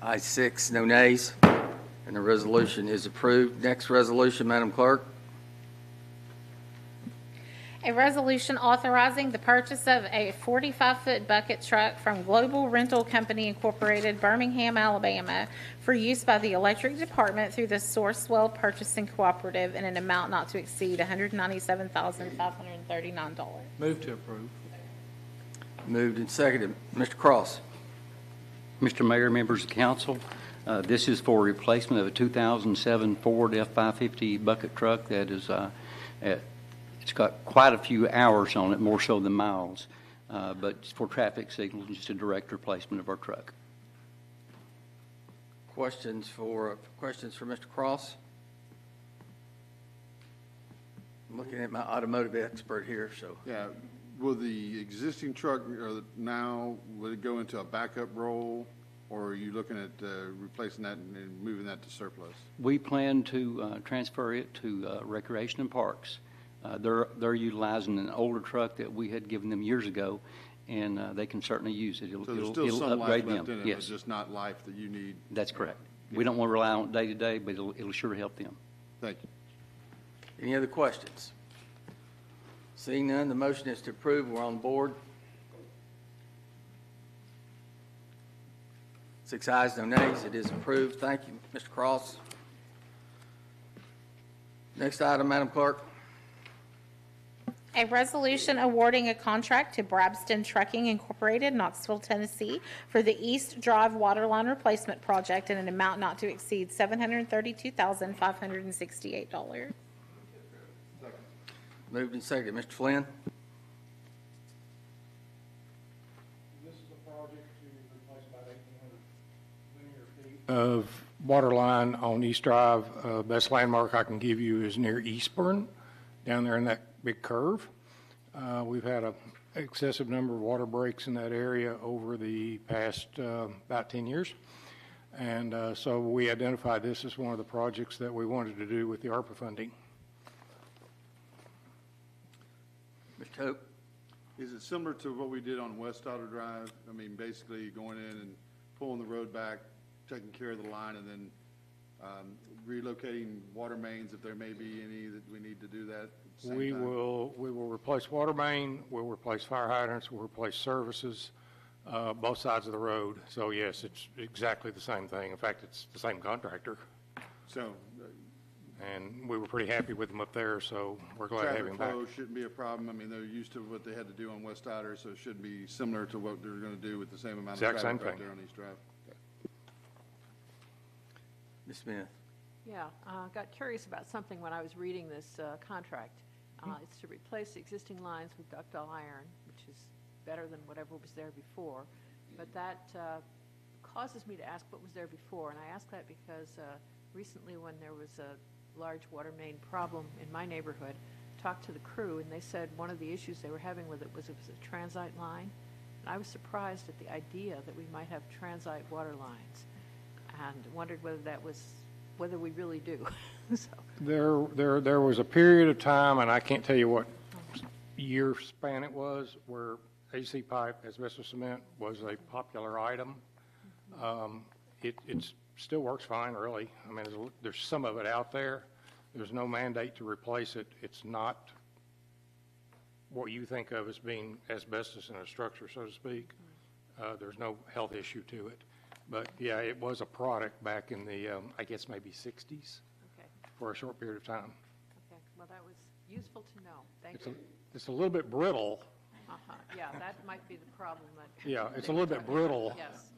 Ayes 6, no nays, and the resolution is approved. Next resolution, Madam Clerk. A resolution authorizing the purchase of a 45-foot bucket truck from Global Rental Company Incorporated, Birmingham, Alabama, for use by the Electric Department through the Sourcewell Purchasing Cooperative in an amount not to exceed $197,539. Move to approve. Moved and seconded. Mr. Cross. Mr. Mayor, members of council, this is for replacement of a 2007 Ford F-550 bucket truck that is, it's got quite a few hours on it, more so than miles, but it's for traffic signals, just a direct replacement of our truck. Questions for Mr. Cross? I'm looking at my automotive expert here, so. Yeah, will the existing truck now, will it go into a backup role, or are you looking at replacing that and moving that to surplus? We plan to transfer it to Recreation and Parks. They're utilizing an older truck that we had given them years ago, and they can certainly use it. So there's still some life upgrade left them. in it, Yes. but just not life that you need. That's correct. We don't want to rely on it day to day, but it'll sure help them. Thank you. Any other questions? Seeing none, the motion is to approve. We're on board. 6 ayes, no nays. It is approved. Thank you, Mr. Cross. Next item, Madam Clerk. A resolution awarding a contract to Brabston Trucking Incorporated, Knoxville, Tennessee, for the East Drive Waterline Replacement Project in an amount not to exceed $732,568. Moved and seconded. Mr. Flynn? This is a project to replace about 1,800 linear feet of water line on East Drive. Best landmark I can give you is near Eastburn, down there in that big curve. We've had an excessive number of water breaks in that area over the past about 10 years. And so we identified this as one of the projects that we wanted to do with the ARPA funding. Mr. Hope? Is it similar to what we did on West Otter Drive? I mean, basically going in and pulling the road back, taking care of the line, and then relocating water mains if there may be any that we need to do that at the same time? We will replace water main, we'll replace fire hydrants, we'll replace services, both sides of the road. So yes, it's exactly the same thing. In fact, it's the same contractor. So. And we were pretty happy with them up there, so we're glad to have him back. Traffic flow shouldn't be a problem. I mean, they're used to what they had to do on West Otter, so it should be similar to what they're going to do with the same amount of traffic right there on East Drive. Ms. Smith? Yeah, got curious about something when I was reading this contract. It's to replace the existing lines with ductile iron, which is better than whatever was there before. But that causes me to ask what was there before. And I ask that because recently when there was a large water main problem in my neighborhood, talked to the crew, and they said one of the issues they were having with it was a transite line. And I was surprised at the idea that we might have transite water lines, and wondered whether we really do. So. There was a period of time, and I can't tell you what year span it was, where AC pipe, asbestos cement, was a popular item. It still works fine, really. I mean, there's some of it out there. There's no mandate to replace it. It's not what you think of as being asbestos in a structure, so to speak. There's no health issue to it. But, yeah, it was a product back in the, I guess, maybe 60s. Okay. For a short period of time. Okay. Well, that was useful to know. Thank It's you. it's a little bit brittle. Yeah, that might be the problem. That Yeah, it's a little bit brittle. Yes.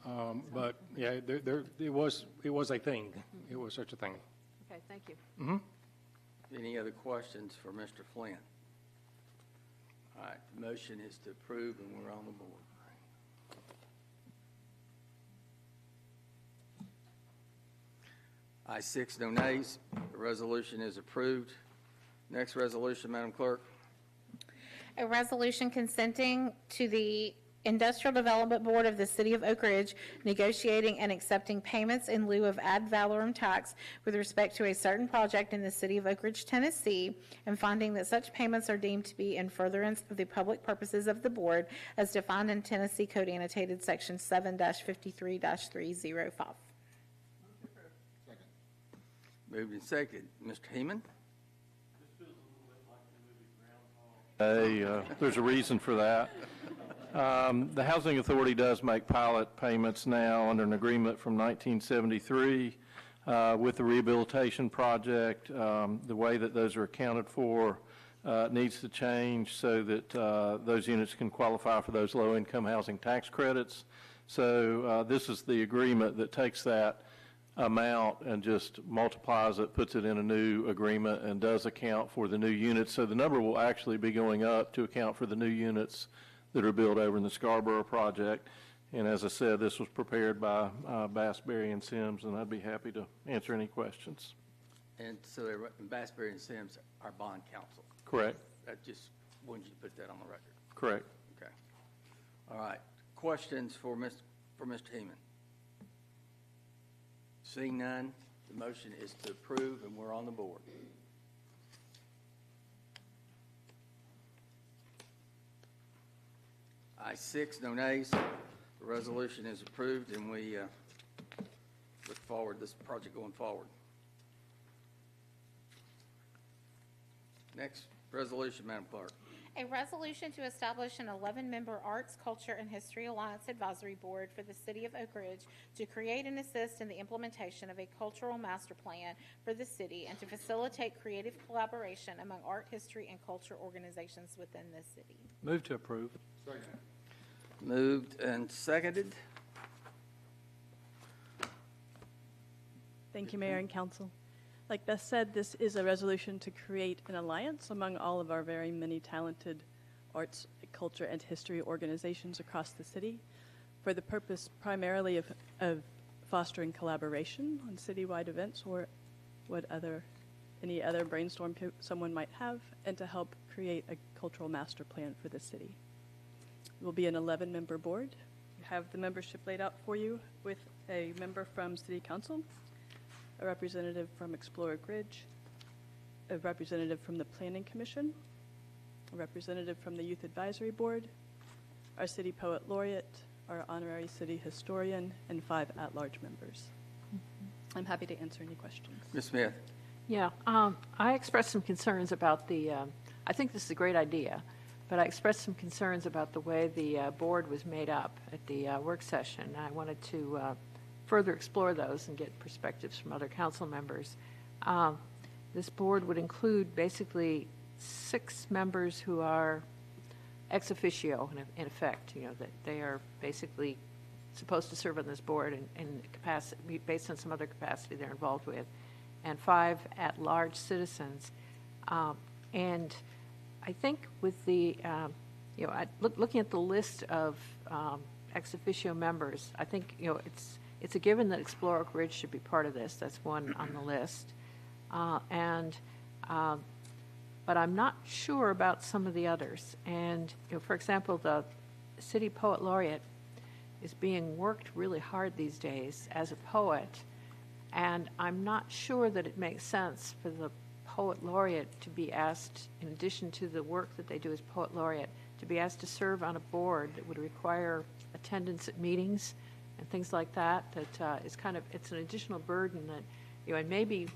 But yeah, it was a thing. It was such a thing. Okay, thank you. Mm-hmm. Any other questions for Mr. Flynn? All right, the motion is to approve, and we're on the board. Ayes 6, no nays. The resolution is approved. Next resolution, Madam Clerk. A resolution consenting to the Industrial Development Board of the City of Oak Ridge negotiating and accepting payments in lieu of ad valorem tax with respect to a certain project in the City of Oak Ridge, Tennessee, and finding that such payments are deemed to be in furtherance of the public purposes of the board as defined in Tennessee Code Annotated Section 7-53-305. Moved and seconded. Mr. Heeman? There's a reason for that. The Housing Authority does make pilot payments now under an agreement from 1973 with the rehabilitation project. The way that those are accounted for needs to change so that those units can qualify for those low-income housing tax credits. So this is the agreement that takes that amount and just multiplies it, puts it in a new agreement, and does account for the new units. So the number will actually be going up to account for the new units that are built over in the Scarborough project. And as I said, this was prepared by Bass, Berry & Sims, and I'd be happy to answer any questions. And so Bass, Berry & Sims, our bond counsel. Correct. I just wanted you to put that on the record. Correct. Okay. All right. Questions for Mr. Heeman? Seeing none, the motion is to approve, and we're on the board. Ayes 6, no nays. The resolution is approved, and we look forward to this project going forward. Next resolution, Madam Clerk. A resolution to establish an 11-member Arts, Culture, and History Alliance Advisory Board for the City of Oak Ridge to create and assist in the implementation of a cultural master plan for the city and to facilitate creative collaboration among art, history, and culture organizations within the city. Move to approve. Second. Moved and seconded. Thank you, Mayor and Council. Like Beth said, this is a resolution to create an alliance among all of our very many talented arts, culture, and history organizations across the city for the purpose primarily of fostering collaboration on citywide events or any other brainstorm someone might have, and to help create a cultural master plan for the city. It will be an 11-member board. You have the membership laid out for you with a member from City Council, a representative from Explore Oak Ridge, a representative from the Planning Commission, a representative from the Youth Advisory Board, our City Poet Laureate, our honorary city historian, and 5 at-large members. I'm happy to answer any questions. Ms. Smith. Yeah, I expressed some concerns about I think this is a great idea, but I expressed some concerns about the way the board was made up at the work session. I wanted to further explore those and get perspectives from other council members. This board would include basically 6 members who are ex officio, in effect, that they are basically supposed to serve on this board in capacity, based on some other capacity they're involved with, and 5 at-large citizens. And I think with the, looking at the list of ex officio members, I think, it's a given that Explore Oak Ridge should be part of this. That's one on the list. But I'm not sure about some of the others. And, for example, the City Poet Laureate is being worked really hard these days as a poet. And I'm not sure that it makes sense for the Poet Laureate to be asked, in addition to the work that they do as Poet Laureate, to be asked to serve on a board that would require attendance at meetings and things like that. That is it's an additional burden that, and maybe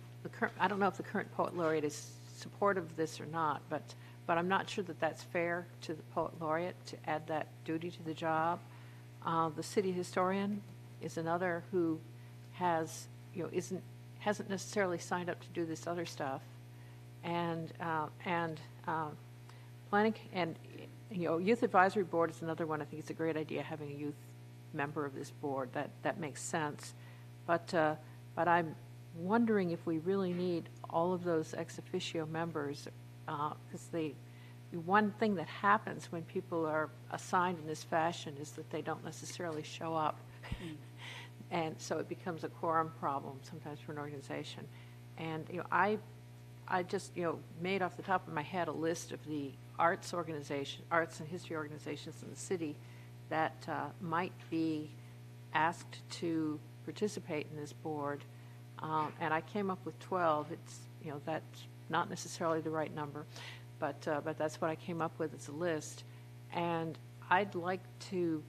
I don't know if the current Poet Laureate is supportive of this or not, but I'm not sure that that's fair to the Poet Laureate to add that duty to the job. The city historian is another who hasn't necessarily signed up to do this other stuff, and planning, and, Youth Advisory Board is another one. I think it's a great idea having a youth member of this board. That makes sense. But I'm wondering if we really need all of those ex officio members, because one thing that happens when people are assigned in this fashion is that they don't necessarily show up. And so it becomes a quorum problem sometimes for an organization. And, I just, made off the top of my head a list of the arts and history organizations in the city that might be asked to participate in this board. And I came up with 12. It's, that's not necessarily the right number, but that's what I came up with as a list. And I'd like to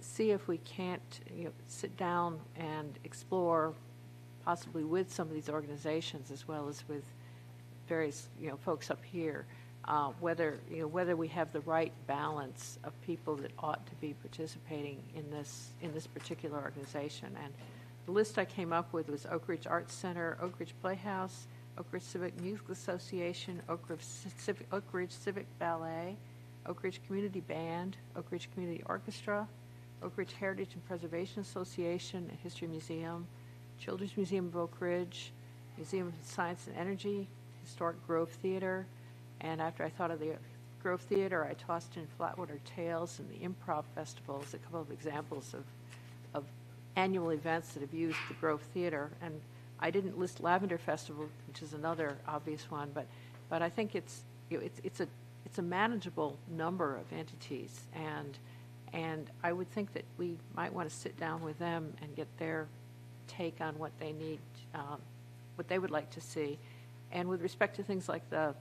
see if we can't, sit down and explore, possibly with some of these organizations as well as with various, folks up here, whether we have the right balance of people that ought to be participating in this particular organization. And the list I came up with was Oak Ridge Arts Center, Oak Ridge Playhouse, Oak Ridge Civic Music Association, Oak Ridge Civic Ballet, Oak Ridge Community Band, Oak Ridge Community Orchestra, Oak Ridge Heritage and Preservation Association and History Museum, Children's Museum of Oak Ridge, Museum of Science and Energy, Historic Grove Theater, and after I thought of the Grove Theater, I tossed in Flatwater Tales and the Improv Festival as a couple of examples of annual events that have used the Grove Theater. And I didn't list Lavender Festival, which is another obvious one, but I think it's a manageable number of entities, and I would think that we might want to sit down with them and get their take on what they need, what they would like to see. And with respect to things like the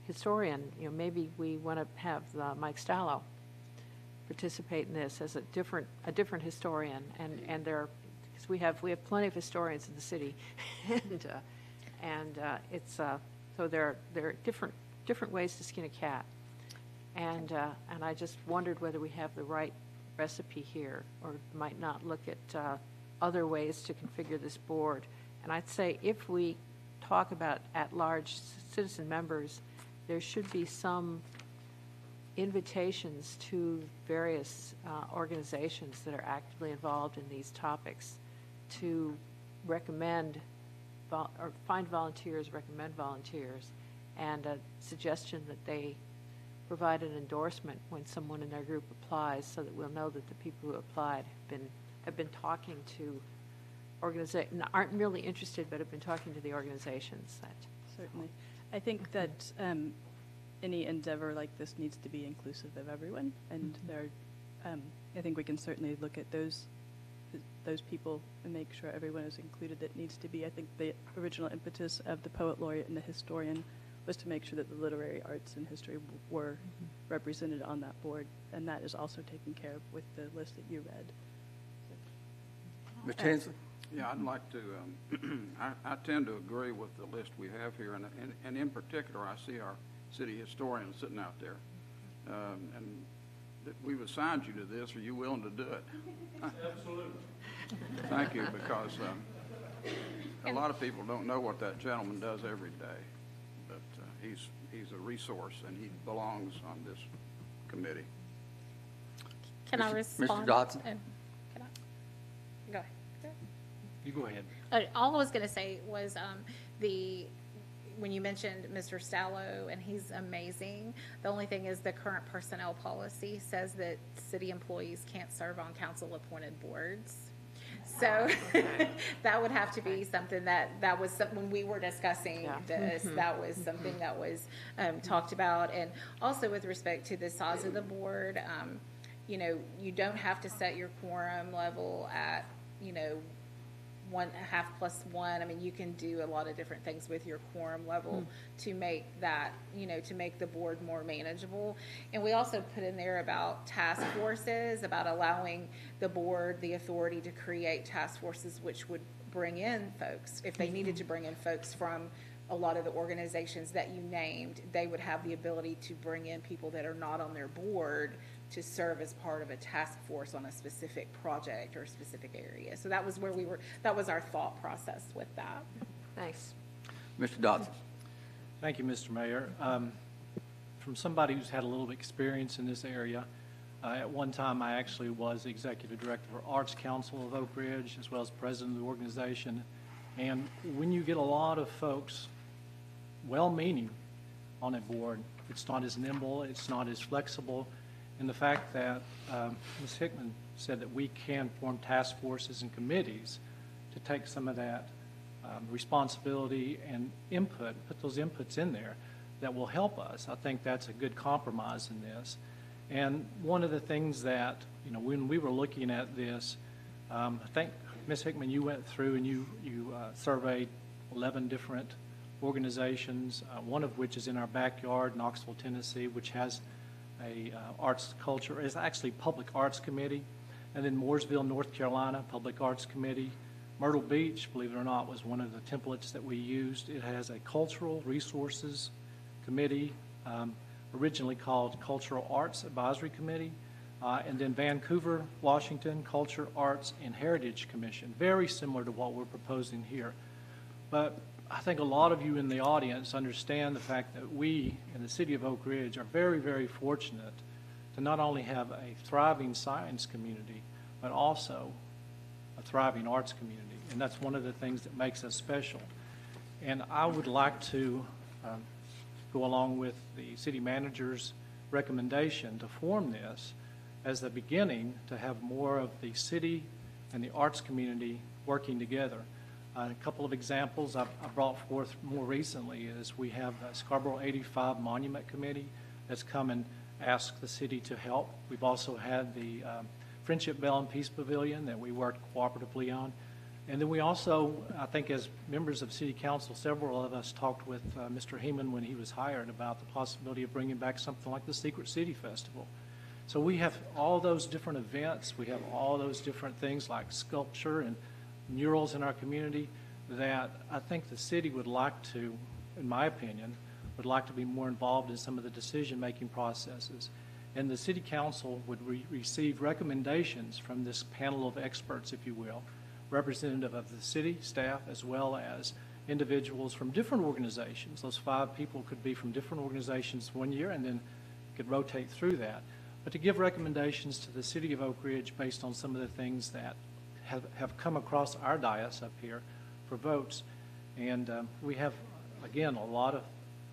historian, maybe we want to have Mike Stallo participate in this as a different historian, and there, because we have plenty of historians in the city, and it's so there are different ways to skin a cat, and I just wondered whether we have the right recipe here, or might not look at other ways to configure this board. And I'd say if we talk about at-large citizen members, there should be some invitations to various organizations that are actively involved in these topics to recommend or find volunteers, recommend volunteers, and a suggestion that they provide an endorsement when someone in their group applies, so that we'll know that the people who applied have been talking to organizations, aren't merely interested, but have been talking to the organizations. Certainly. I think that any endeavor like this needs to be inclusive of everyone, and I think we can certainly look at those people and make sure everyone is included that needs to be. I think the original impetus of the poet laureate and the historian was to make sure that the literary arts and history were represented on that board, and that is also taken care of with the list that you read. Mr. Hensley? Yeah, I'd like to, I tend to agree with the list we have here, and in particular, I see our city historian sitting out there, and that we've assigned you to this. Are you willing to do it? Absolutely. Thank you, because a lot of people don't know what that gentleman does every day, but he's a resource, and he belongs on this committee. Can I respond? Mr. Dodson? Go ahead. You go ahead. All I was going to say was when you mentioned Mr. Stallo, and he's amazing, the only thing is the current personnel policy says that city employees can't serve on council-appointed boards. So that would have to be something that was when we were discussing this, that was something that was talked about. And also with respect to the size of the board, you don't have to set your quorum level at, 1.5 + 1. I mean, you can do a lot of different things with your quorum level to make that, to make the board more manageable. And we also put in there about task forces, about allowing the board the authority to create task forces, which would bring in folks. If they needed to bring in folks from a lot of the organizations that you named, they would have the ability to bring in people that are not on their board to serve as part of a task force on a specific project or a specific area. So that was where that was our thought process with that. Thanks. Mr. Dodson? Thank you, Mr. Mayor. from somebody who's had a little experience in this area. At one time, I actually was executive director for Arts Council of Oak Ridge, as well as president of the organization. And when you get a lot of folks, well-meaning, on a board, it's not as nimble, it's not as flexible. And the fact that Ms. Hickman said that we can form task forces and committees to take some of that responsibility and input, put those inputs in there that will help us. I think that's a good compromise in this. And one of the things that, you know, when we were looking at this, I think, Ms. Hickman, you went through and you surveyed 11 different organizations, one of which is in our backyard, Knoxville, Tennessee, which has a arts culture, it's actually Public Arts Committee, and then Mooresville, North Carolina, Public Arts Committee. Myrtle Beach, believe it or not, was one of the templates that we used. It has a Cultural Resources Committee, originally called Cultural Arts Advisory Committee, and then Vancouver, Washington, Culture, Arts, and Heritage Commission, very similar to what we're proposing here. But I think a lot of you in the audience understand the fact that we in the city of Oak Ridge are very, very fortunate to not only have a thriving science community, but also a thriving arts community. And that's one of the things that makes us special. And I would like to go along with the city manager's recommendation to form this as the beginning to have more of the city and the arts community working together. A couple of examples I brought forth more recently is we have the Scarborough 85 Monument Committee that's come and asked the city to help. We've also had the Friendship Bell and Peace Pavilion that we worked cooperatively on. And then we also, I think as members of City Council, several of us talked with Mr. Heeman when he was hired about the possibility of bringing back something like the Secret City Festival. So we have all those different events. We have all those different things like sculpture and murals in our community that I think the city would like to, in my opinion, would like to be more involved in some of the decision-making processes. And the City Council would receive recommendations from this panel of experts, if you will, representative of the city staff as well as individuals from different organizations. Those 5 people could be from different organizations one year and then could rotate through that. But to give recommendations to the city of Oak Ridge based on some of the things that have come across our dais up here for votes. And we have, again, a lot of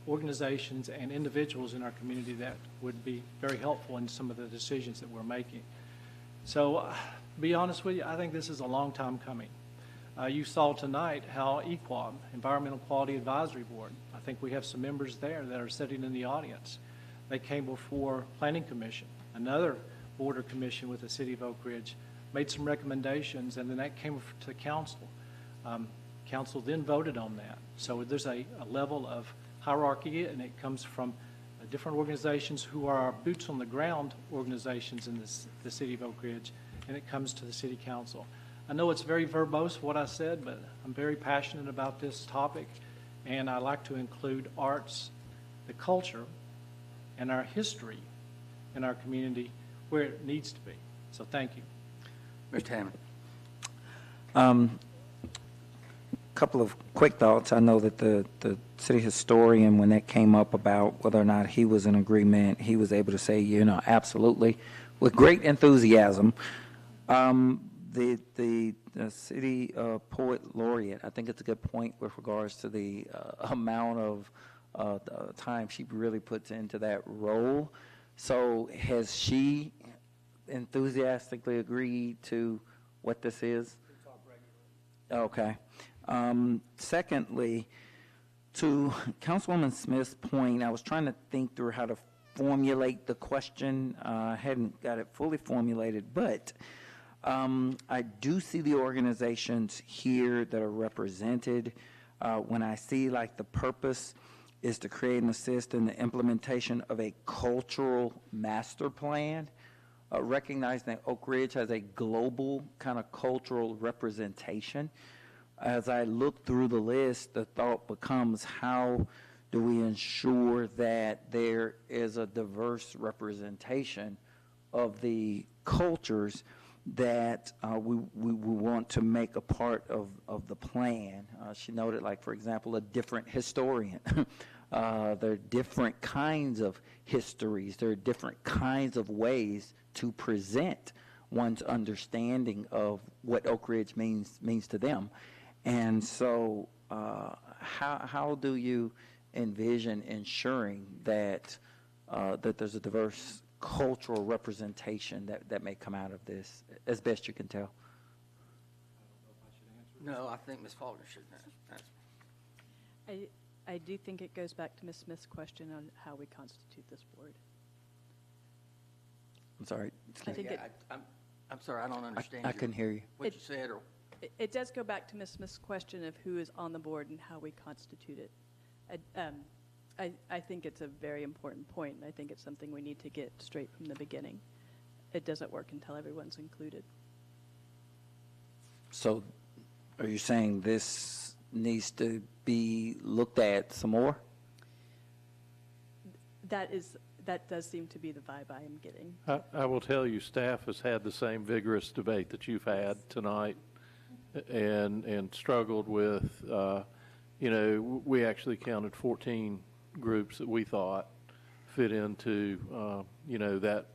organizations and individuals in our community that would be very helpful in some of the decisions that we're making. So, to be honest with you, I think this is a long time coming. You saw tonight how EQUAB, Environmental Quality Advisory Board, I think we have some members there that are sitting in the audience. They came before Planning Commission, another border commission with the city of Oak Ridge, made some recommendations, and then that came to council. Council then voted on that. So there's a level of hierarchy, and it comes from different organizations who are our boots on the ground organizations in the city of Oak Ridge, and it comes to the city council. I know it's very verbose what I said, but I'm very passionate about this topic, and I like to include arts, the culture, and our history in our community where it needs to be. So thank you. Mr. Hammond. Couple of quick thoughts. I know that the city historian, when that came up about whether or not he was in agreement, he was able to say, you know, absolutely, with great enthusiasm. The city poet laureate, I think it's a good point with regards to the amount of time she really puts into that role. So has she enthusiastically agreed to what this is? Okay. Secondly, to Councilwoman Smith's point, I was trying to think through how to formulate the question. I hadn't got it fully formulated, but I do see the organizations here that are represented. When I see like the purpose is to create and assist in the implementation of a cultural master plan, recognizing that Oak Ridge has a global kind of cultural representation. As I look through the list, the thought becomes, how do we ensure that there is a diverse representation of the cultures that we want to make a part of the plan? She noted, like, for example, a different historian, There are different kinds of histories. There are different kinds of ways to present one's understanding of what Oak Ridge means to them. And so how do you envision ensuring that that there's a diverse cultural representation that may come out of this, as best you can tell? No, I think Ms. Faulkner should answer. I do think it goes back to Ms. Smith's question on how we constitute this board. I'm sorry. I think I'm sorry, I don't understand. I couldn't hear you. What you said, or it does go back to Ms. Smith's question of who is on the board and how we constitute it. I think it's a very important point, and I think it's something we need to get straight from the beginning. It doesn't work until everyone's included. So are you saying this needs to be looked at some more? That does seem to be the vibe I am getting. I will tell you, staff has had the same vigorous debate that you've had tonight, and struggled with, we actually counted 14 groups that we thought fit into, that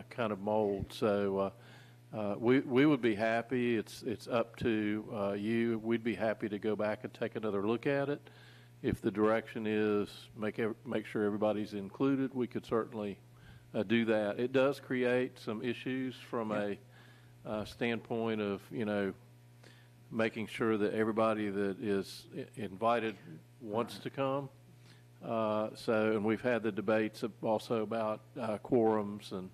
kind of mold. So we would be happy. It's up to you. We'd be happy to go back and take another look at it. If the direction is make sure everybody's included, we could certainly do that. It does create some issues from a standpoint of, making sure that everybody that is invited wants to come. And we've had the debates also about quorums and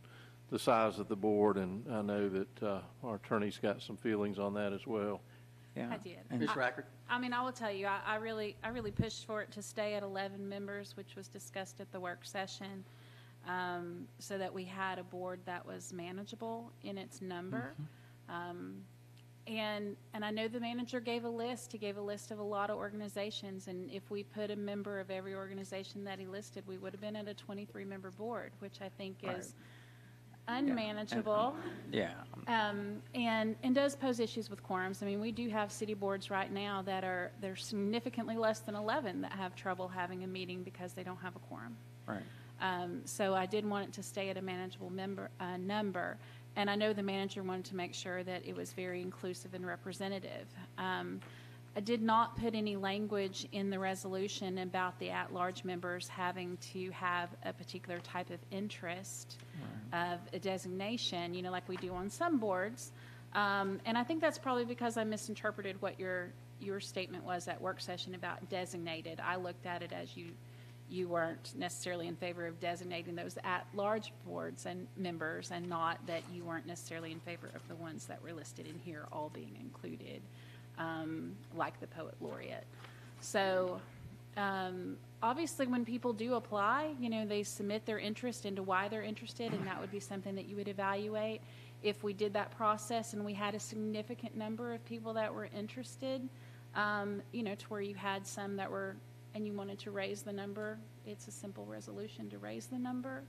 the size of the board, and I know that our attorney's got some feelings on that as well. Yeah. I did. And Ms. Rackard? I mean, I will tell you, I really pushed for it to stay at 11 members, which was discussed at the work session, so that we had a board that was manageable in its number. And I know the manager gave a list. He gave a list of a lot of organizations, and if we put a member of every organization that he listed, we would have been at a 23-member board, which I think is unmanageable. Yeah. And does pose issues with quorums. I mean, we do have city boards right now that they're significantly less than 11 that have trouble having a meeting because they don't have a quorum. Right. So I did want it to stay at a manageable number. And I know the manager wanted to make sure that it was very inclusive and representative. I did not put any language in the resolution about the at-large members having to have a particular type of interest of a designation, like we do on some boards. And I think that's probably because I misinterpreted what your statement was at work session about designated. I looked at it as you weren't necessarily in favor of designating those at-large boards and members, and not that you weren't necessarily in favor of the ones that were listed in here all being included, like the poet laureate. So obviously when people do apply, they submit their interest into why they're interested, and that would be something that you would evaluate. If we did that process and we had a significant number of people that were interested, to where you had some that were, and you wanted to raise the number, it's a simple resolution to raise the number.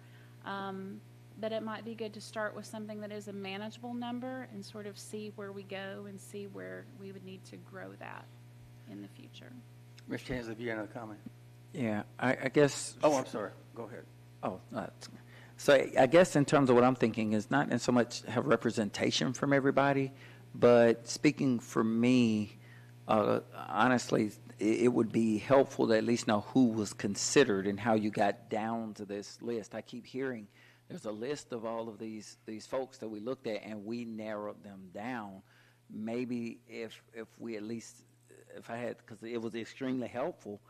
But it might be good to start with something that is a manageable number and sort of see where we go and see where we would need to grow that in the future. Ms. Chansley, have you got another comment? Yeah, I guess. Oh, I'm sorry. Go ahead. Oh, so I guess in terms of what I'm thinking is not in so much have representation from everybody, but speaking for me, honestly, it would be helpful to at least know who was considered and how you got down to this list. I keep hearing there's a list of all of these folks that we looked at and we narrowed them down. Maybe if we at least, if I had, because it was extremely helpful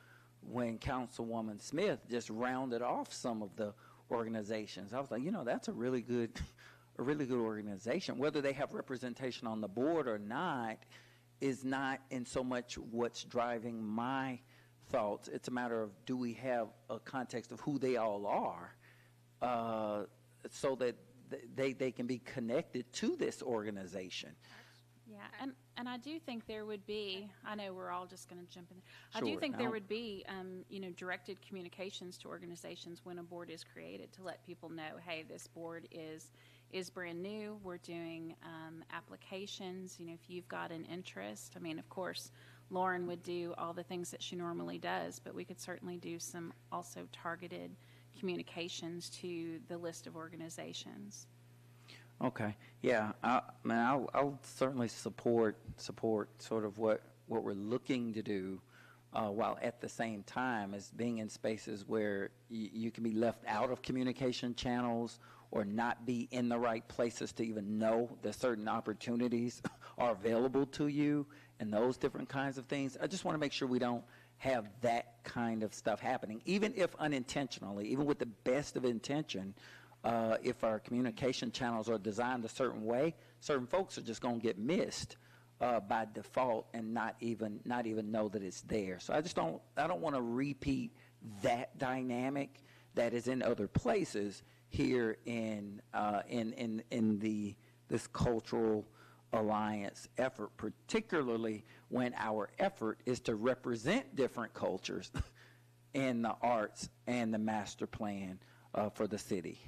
when Councilwoman Smith just rounded off some of the organizations. I was like, that's a really good organization. Whether they have representation on the board or not is not in so much what's driving my thoughts. It's a matter of, do we have a context of who they all are, so that they can be connected to this organization. Yeah, and I do think there would be, I know we're all just going to jump in there. I Sure. do think there would be, directed communications to organizations when a board is created to let people know, hey, this board is brand new. We're doing applications. If you've got an interest, I mean, of course, Lauren would do all the things that she normally does, but we could certainly do some also targeted communications to the list of organizations. Okay, yeah, I'll certainly support sort of what we're looking to do, while at the same time as being in spaces where you can be left out of communication channels or not be in the right places to even know that certain opportunities are available to you and those different kinds of things. I just want to make sure we don't have that kind of stuff happening, even if unintentionally, even with the best of intention. If our communication channels are designed a certain way, certain folks are just going to get missed by default and not even know that it's there. So I don't want to repeat that dynamic that is in other places here in this cultural alliance effort, particularly when our effort is to represent different cultures in the arts and the master plan for the city.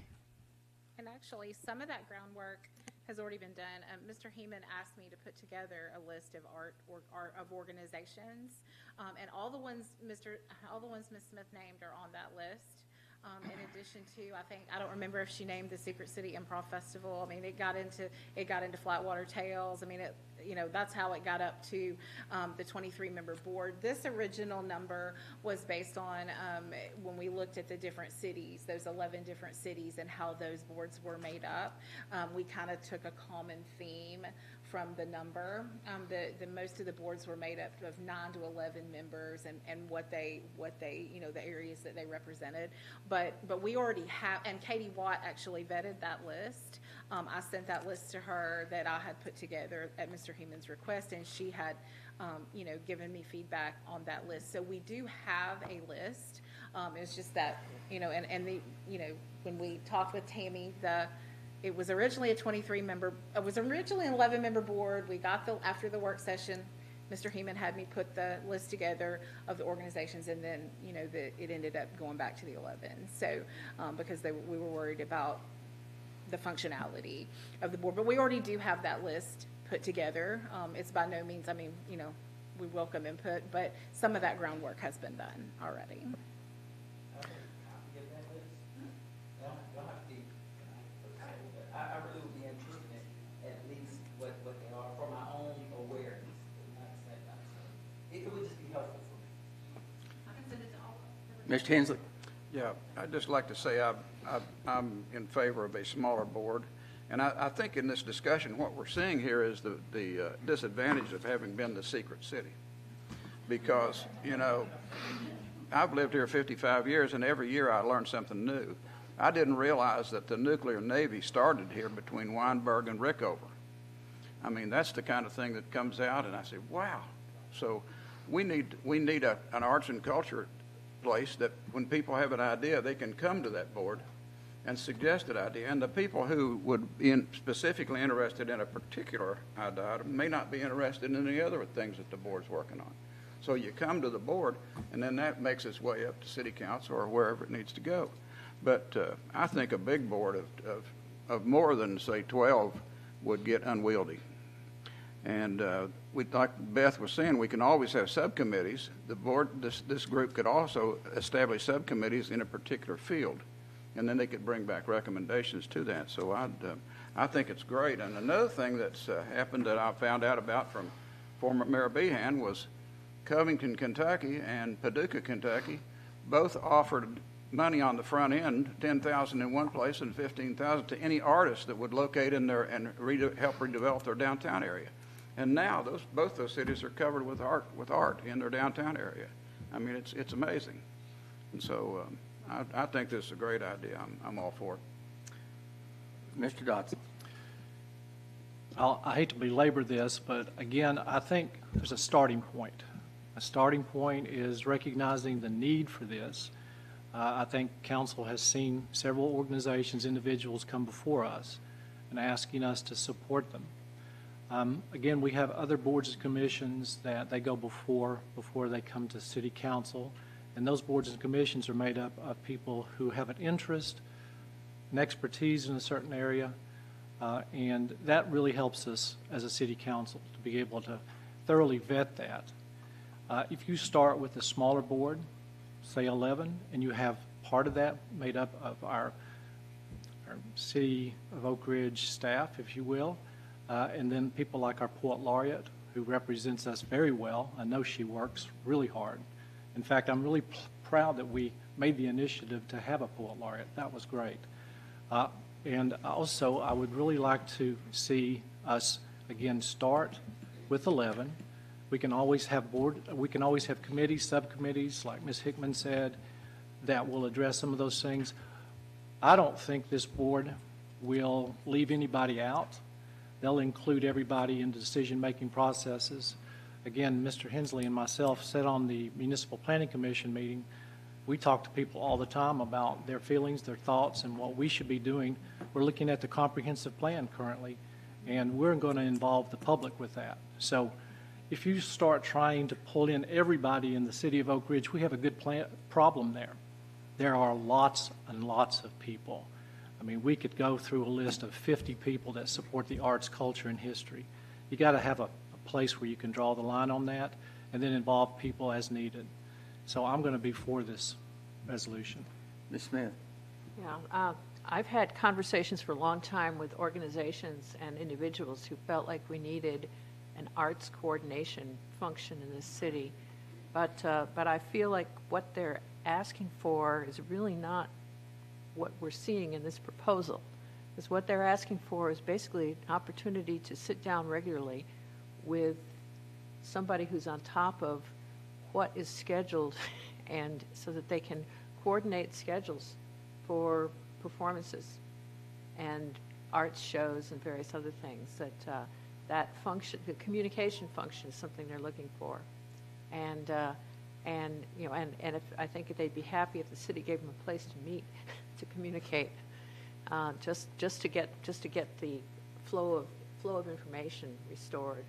And actually, some of that groundwork has already been done. Mr. Heeman asked me to put together a list of art of organizations, and all the ones Ms. Smith named are on that list. In addition to, I don't remember if she named the Secret City Improv Festival. I mean, it got into Flatwater Tales. I mean, that's how it got up to the 23-member board. This original number was based on when we looked at the different cities, those 11 different cities, and how those boards were made up. We kind of took a common theme from the number. The most of the boards were made up of 9 to 11 members, and what they the areas that they represented. But we already have, and Katie Watt actually vetted that list. I sent that list to her that I had put together at Mr. Heeman's request, and she had given me feedback on that list. So we do have a list. It's just that when we talked with Tammy, it was originally an 11-member board. We got after the work session, Mr. Heeman had me put the list together of the organizations, and then it ended up going back to the 11. So because we were worried about the functionality of the board, but we already do have that list put together. It's by no means, we welcome input, but some of that groundwork has been done already. I really would be interested in at least what they are for my own awareness. It would just be helpful for me. I can send it to all of them. Mr. Hensley? Yeah, I'd just like to say I'm in favor of a smaller board. And I think in this discussion, what we're seeing here is the disadvantage of having been the secret city. Because, I've lived here 55 years, and every year I learn something new. I didn't realize that the nuclear navy started here between Weinberg and Rickover. I mean, that's the kind of thing that comes out, and I say, wow. So we need an arts and culture place that when people have an idea, they can come to that board and suggest an idea. And the people who would be specifically interested in a particular idea may not be interested in any other things that the board's working on. So you come to the board, and then that makes its way up to city council or wherever it needs to go. But I think a big board of more than, say, 12 would get unwieldy. And like Beth was saying, we can always have subcommittees. The board, this group could also establish subcommittees in a particular field, and then they could bring back recommendations to that. So I think it's great. And another thing that's happened that I found out about from former Mayor Behan was Covington, Kentucky, and Paducah, Kentucky, both offered money on the front end, $10,000 in one place and $15,000 to any artist that would locate in there and help redevelop their downtown area. And now both those cities are covered with art in their downtown area. I mean, it's amazing. And so I think this is a great idea. I'm all for it. Mr. Dotson. I hate to belabor this, but again, I think there's a starting point. A starting point is recognizing the need for this. I think council has seen several organizations, individuals come before us and asking us to support them. Again, we have other boards and commissions that they go before they come to city council, and those boards and commissions are made up of people who have an interest, an expertise in a certain area, and that really helps us as a city council to be able to thoroughly vet that. If you start with a smaller board, say 11, and you have part of that made up of our City of Oak Ridge staff, if you will, and then people like our Poet Laureate, who represents us very well. I know she works really hard. In fact, I'm really proud that we made the initiative to have a Poet Laureate. That was great. And also, I would really like to see us, again, start with 11. We can always have committees, subcommittees, like Ms. Hickman said, that will address some of those things. I don't think this board will leave anybody out. They'll include everybody in decision-making processes. Again, Mr. Hensley and myself sat on the Municipal Planning Commission meeting. We talk to people all the time about their feelings, their thoughts, and what we should be doing. We're looking at the comprehensive plan currently, and we're going to involve the public with that. So if you start trying to pull in everybody in the city of Oak Ridge, we have a good problem there. There are lots and lots of people. I mean, we could go through a list of 50 people that support the arts, culture, and history. You got to have a place where you can draw the line on that and then involve people as needed. So I'm going to be for this resolution. Ms. Smith. Yeah, I've had conversations for a long time with organizations and individuals who felt like we needed an arts coordination function in this city. But I feel like what they're asking for is really not what we're seeing in this proposal. Because what they're asking for is basically an opportunity to sit down regularly with somebody who's on top of what is scheduled, and so that they can coordinate schedules for performances and arts shows and various other things. That function, the communication function, is something they're looking for. And if I think they'd be happy if the city gave them a place to meet to communicate, just to get the flow of information restored.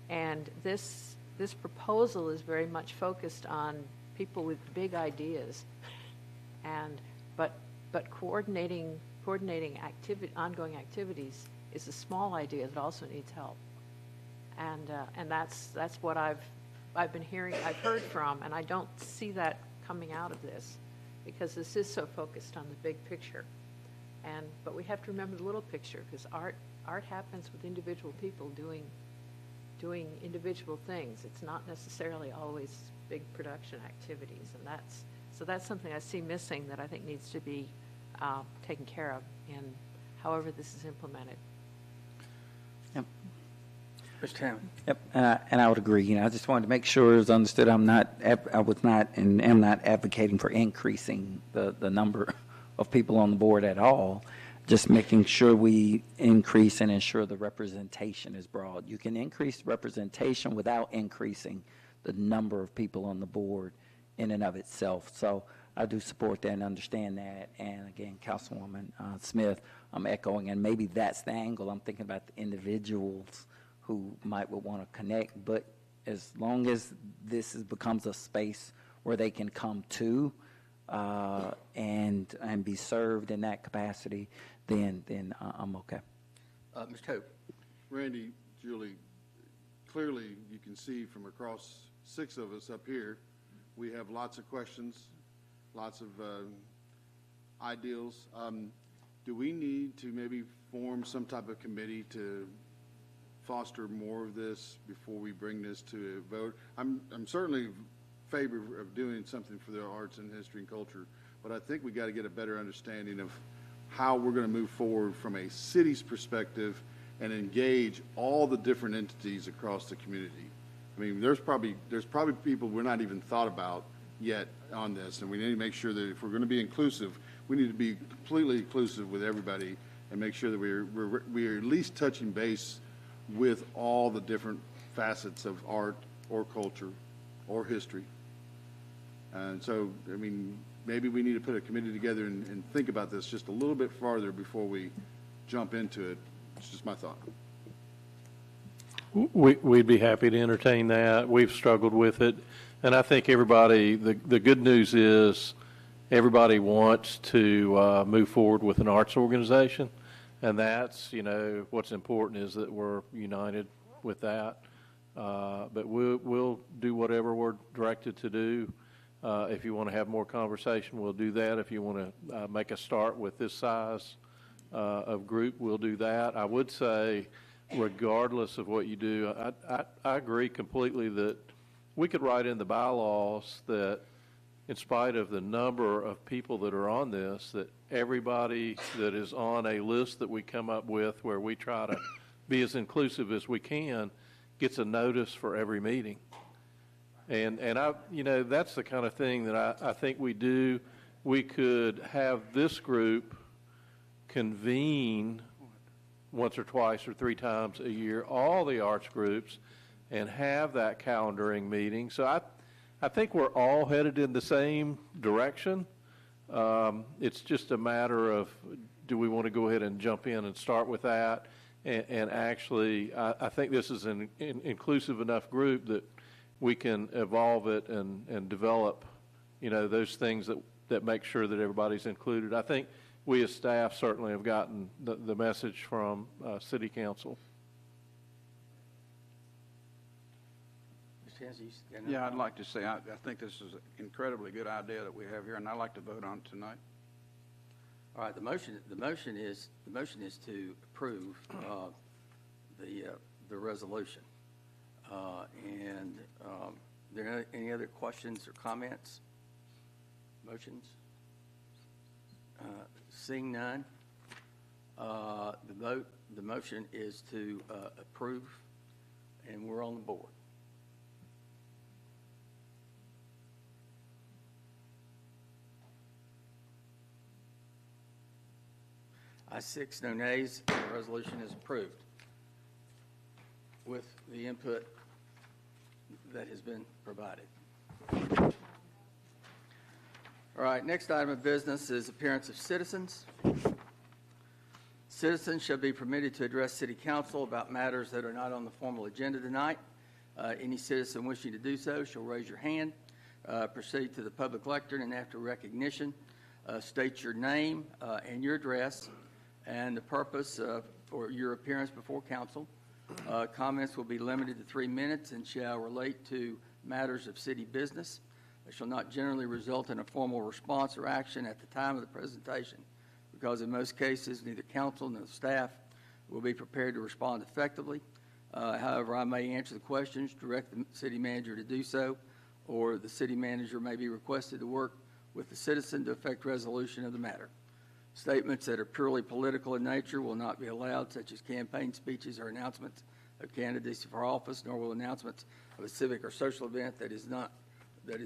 And this proposal is very much focused on people with big ideas, but coordinating ongoing activities is a small idea that also needs help. And that's what I've been hearing, I've heard from, and I don't see that coming out of this, because this is so focused on the big picture. But we have to remember the little picture, because art happens with individual people doing individual things. It's not necessarily always big production activities, and that's something I see missing that I think needs to be taken care of in however this is implemented. Mr. Town. Yep, and I would agree. I just wanted to make sure it was understood. I was not and am not advocating for increasing the number of people on the board at all. Just making sure we increase and ensure the representation is broad. You can increase representation without increasing the number of people on the board in and of itself. So I do support that and understand that. And again, Councilwoman Smith, I'm echoing, and maybe that's the angle. I'm thinking about the individuals who might want to connect, but as long as this becomes a space where they can come to and be served in that capacity, then I'm okay. Mr. Hope. Randy, Julie, clearly you can see from across 6 of us up here, we have lots of questions, lots of ideals. Do we need to maybe form some type of committee to foster more of this before we bring this to a vote? I'm certainly in favor of doing something for the arts and history and culture, but I think we got to get a better understanding of how we're going to move forward from a city's perspective and engage all the different entities across the community. I mean, there's probably people we're not even thought about yet on this, and we need to make sure that if we're going to be inclusive, we need to be completely inclusive with everybody and make sure that we're at least touching base with all the different facets of art or culture or history. And so, I mean, maybe we need to put a committee together and think about this just a little bit farther before we jump into it. It's just my thought. We'd be happy to entertain that. We've struggled with it. And I think everybody, the good news is everybody wants to move forward with an arts organization. And that's, what's important is that we're united with that. But we'll do whatever we're directed to do. If you want to have more conversation, we'll do that. If you want to make a start with this size of group, we'll do that. I would say, regardless of what you do, I agree completely that we could write in the bylaws that in spite of the number of people that are on this, that everybody that is on a list that we come up with where we try to be as inclusive as we can gets a notice for every meeting. And I, that's the kind of thing that I think we do. We could have this group convene once or twice or 3 times a year, all the arts groups, and have that calendaring meeting. So I think we're all headed in the same direction. It's just a matter of, do we want to go ahead and jump in and start with that? And actually, I think this is an inclusive enough group that we can evolve it and develop, those things that make sure that everybody's included. I think we as staff certainly have gotten the message from City Council. Yeah, I'd like to say, I think this is an incredibly good idea that we have here, and I'd like to vote on it tonight. All right, the motion is to approve the resolution. There any other questions or comments? Motions? Seeing none, the motion is to approve, and we're on the board. Ayes 6, no nays. The resolution is approved with the input that has been provided. All right, next item of business is appearance of citizens. Citizens shall be permitted to address City Council about matters that are not on the formal agenda tonight. Any citizen wishing to do so shall raise your hand, proceed to the public lectern, and after recognition, state your name and your address and the purpose for your appearance before council. Comments will be limited to 3 minutes and shall relate to matters of city business. They shall not generally result in a formal response or action at the time of the presentation, because in most cases, neither council nor staff will be prepared to respond effectively. However, I may answer the questions, direct the city manager to do so, or the city manager may be requested to work with the citizen to effect resolution of the matter. Statements that are purely political in nature will not be allowed, such as campaign speeches or announcements of candidacy for office, nor will announcements of a civic or social event that is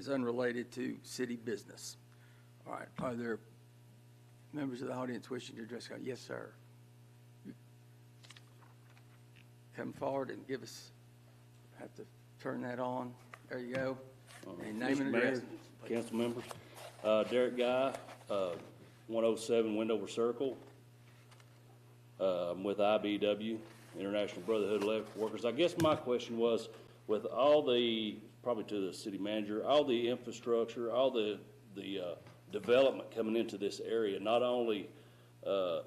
unrelated to city business. All right, are there members of the audience wishing to address? Yes, sir. Come forward and give us, have to turn that on. There you go. And name and address. Council members, Derek Guy, 107 Wendover Circle. I'm with IBW, International Brotherhood of Electrical Workers. I guess my question was, with all the, probably to the city manager, all the infrastructure, all the development coming into this area, not only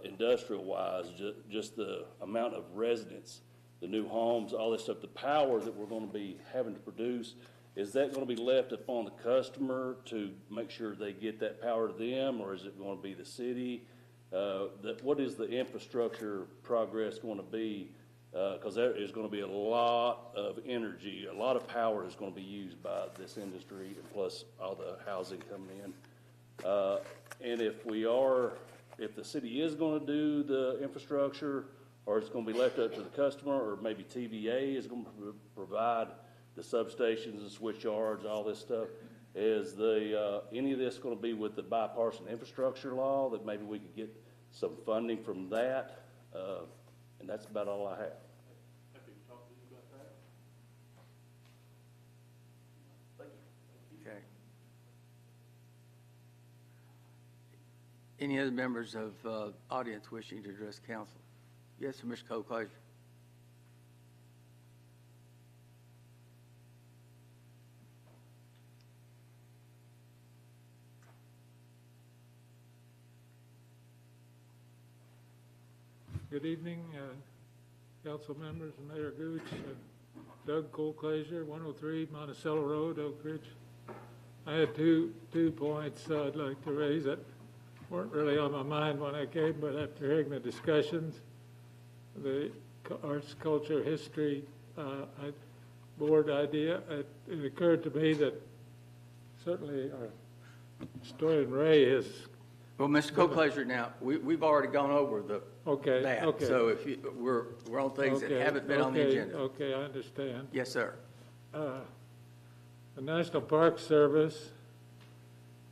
industrial-wise, just the amount of residents, the new homes, all this stuff, the power that we're going to be having to produce, is that going to be left upon the customer to make sure they get that power to them, or is it going to be the city? What is the infrastructure progress going to be? Because there is going to be a lot of energy, a lot of power is going to be used by this industry, and plus all the housing coming in. And if the city is going to do the infrastructure, or it's going to be left up to the customer, or maybe TVA is going to provide the substations and switch yards, all this stuff. Is any of this going to be with the bipartisan infrastructure law, that maybe we could get some funding from that? And that's about all I have. Happy to talk to you about that. Thank you. Okay. Any other members of audience wishing to address council? Yes, sir, Mr. Cole-Closure. Good evening, council members and Mayor Gooch. Doug Colclaser, 103 Monticello Road, Oak Ridge. I had two points I'd like to raise that weren't really on my mind when I came, but after hearing the discussions, the arts, culture, history board idea, it occurred to me that certainly our historian Ray has. Well, Mr. Colclaser, now, we've already gone over that. Okay. So if we're on things that haven't been on the agenda. Okay, I understand. Yes, sir. The National Park Service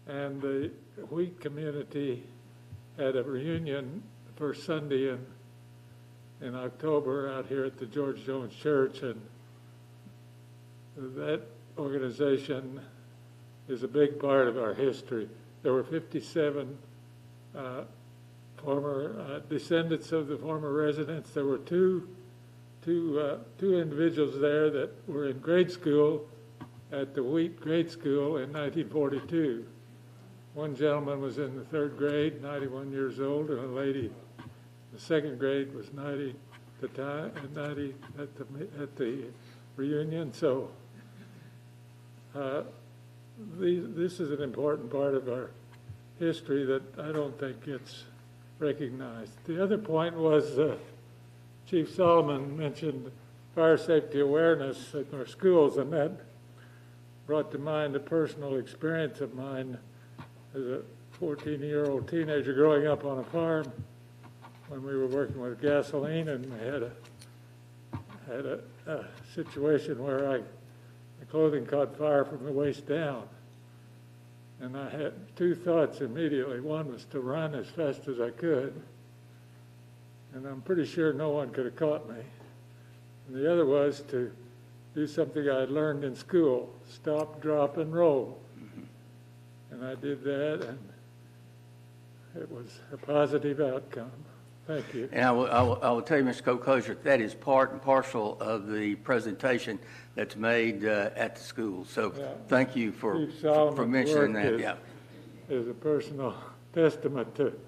and the Wheat community had a reunion the first Sunday in October out here at the George Jones Church, and that organization is a big part of our history. There were 57 former descendants of the former residents. There were two individuals there that were in grade school at the Wheat Grade School in 1942. One gentleman was in the 3rd grade, 91 years old, and a lady, the 2nd grade, was 90 at the time, and 90 at the reunion. So this is an important part of our history that I don't think gets recognized. The other point was Chief Solomon mentioned fire safety awareness at our schools, and that brought to mind a personal experience of mine as a 14-year-old teenager growing up on a farm when we were working with gasoline, and we had a situation where the clothing caught fire from the waist down. And I had two thoughts immediately. One was to run as fast as I could, and I'm pretty sure no one could have caught me. And the other was to do something I had learned in school: stop, drop, and roll. And I did that, and it was a positive outcome. Thank you. And I will tell you, Mr. Colclaser, that is part and parcel of the presentation that's made at the school. So thank you for mentioning that. Yeah, is a personal testament to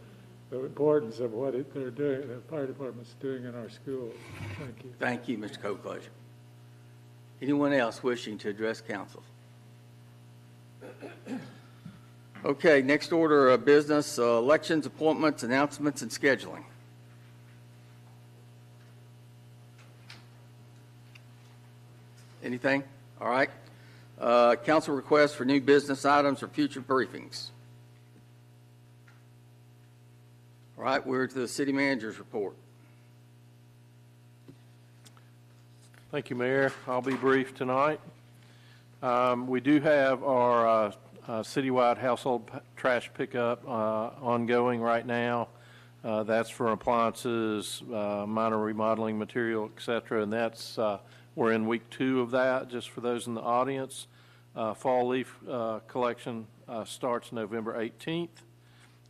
the importance of what they're doing, the fire department's doing in our schools. Thank you. Thank you, Mr. Colclaser. Anyone else wishing to address council? Okay, next order of business, elections, appointments, announcements, and scheduling. Anything? All right. Council requests for new business items or future briefings. All right, we're to the city manager's report. Thank you, Mayor. I'll be brief tonight. We do have our citywide household trash pickup ongoing right now. That's for appliances, minor remodeling material, et cetera, and that's we're in week 2 of that. Just for those in the audience, fall leaf collection starts November 18th,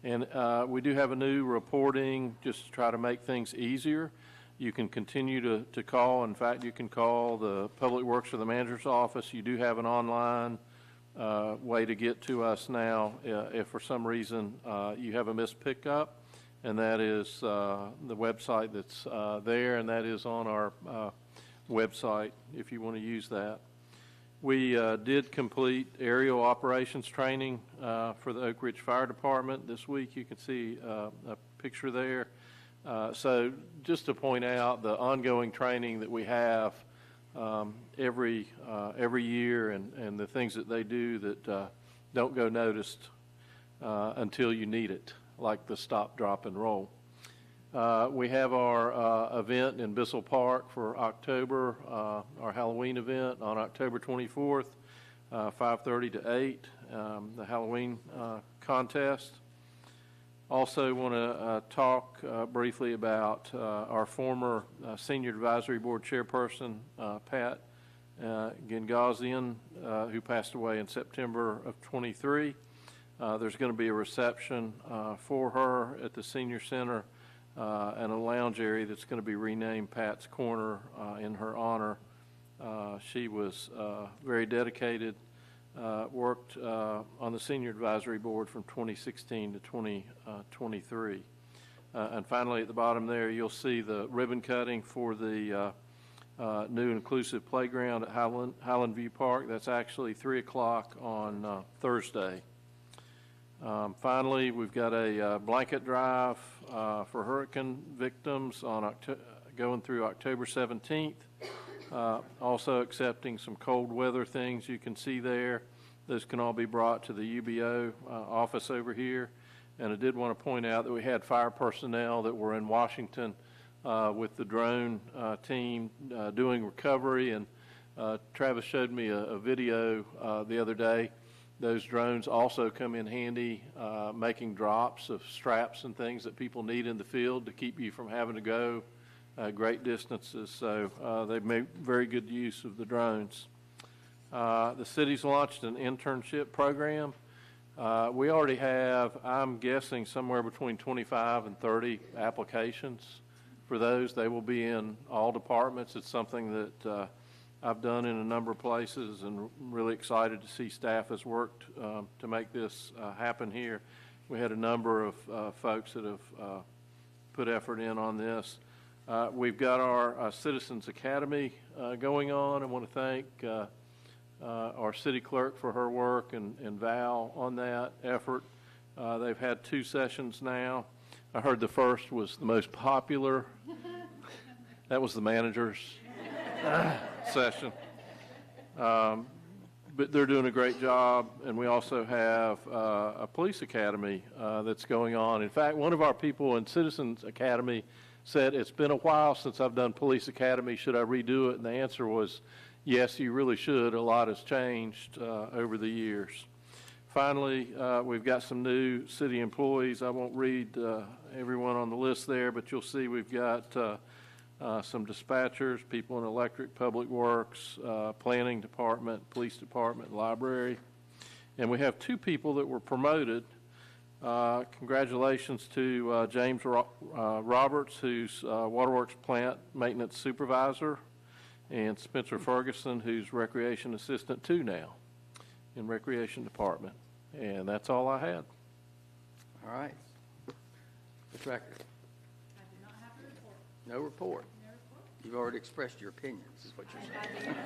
and we do have a new reporting just to try to make things easier. You can continue to call. In fact, you can call the Public Works or the manager's office. You do have an online way to get to us now if for some reason you have a missed pickup, and that is the website that's there, and that is on our website if you want to use that. We did complete aerial operations training for the Oak Ridge Fire Department this week. You can see a picture there. So just to point out the ongoing training that we have every year, and the things that they do that don't go noticed until you need it, like the stop, drop, and roll. We have our event in Bissell Park for October, our Halloween event on October 24th, 5:30 to 8, the Halloween contest. Also want to talk briefly about our former Senior Advisory Board Chairperson, Pat Gengazian, who passed away in September of 23. There's going to be a reception for her at the Senior Center and a lounge area that's going to be renamed Pat's Corner in her honor. She was very dedicated, worked on the Senior Advisory Board from 2016 to 2023. And finally, at the bottom there, you'll see the ribbon cutting for the new inclusive playground at Highland View Park. That's actually 3 o'clock on Thursday. Finally, we've got a blanket drive for hurricane victims on going through October 17th. Also accepting some cold weather things you can see there. Those can all be brought to the UBO office over here. And I did want to point out that we had fire personnel that were in Washington with the drone team doing recovery. And Travis showed me a video the other day. Those drones also come in handy making drops of straps and things that people need in the field to keep you from having to go great distances. So they've made very good use of the drones. The city's launched an internship program. We already have, I'm guessing, somewhere between 25 and 30 applications for those. They will be in all departments. It's something that I've done in a number of places, and really excited to see staff has worked to make this happen here. We had a number of folks that have put effort in on this. We've got our Citizens Academy going on. I want to thank our city clerk for her work and Val on that effort. They've had 2 sessions now. I heard the first was the most popular. That was the manager's session. But they're doing a great job, and we also have a police academy that's going on. In fact, one of our people in Citizens Academy said, "It's been a while since I've done police academy. Should I redo it?" And the answer was, yes, you really should. A lot has changed over the years. Finally, we've got some new city employees. I won't read everyone on the list there, but you'll see we've got some dispatchers, people in electric, public works, planning department, police department, library. And we have 2 people that were promoted. Congratulations to James Roberts, who's Waterworks Plant Maintenance Supervisor, and Spencer Ferguson, who's Recreation Assistant 2 now in Recreation Department. And that's all I had. All right. Mr. Rector. I do not have a report. No report. You've already expressed your opinions, is what you're saying.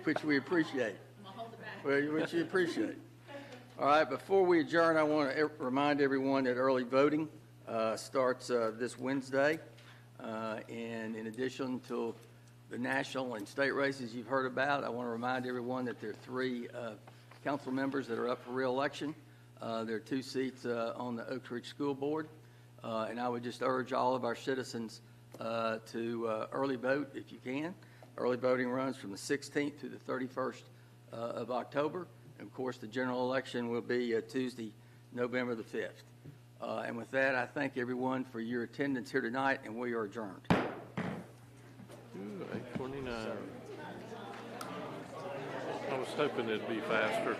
Which we appreciate. I'm gonna hold it back. Well, which you appreciate. All right, before we adjourn, I want to remind everyone that early voting starts this Wednesday. And in addition to the national and state races you've heard about, I want to remind everyone that there are 3 council members that are up for re-election. There are 2 seats on the Oak Ridge School Board. And I would just urge all of our citizens to early vote if you can. Early voting runs from the 16th to the 31st of October. And of course, the general election will be Tuesday, November the 5th. And with that, I thank everyone for your attendance here tonight, and we are adjourned. 8:29. I was hoping it'd be faster.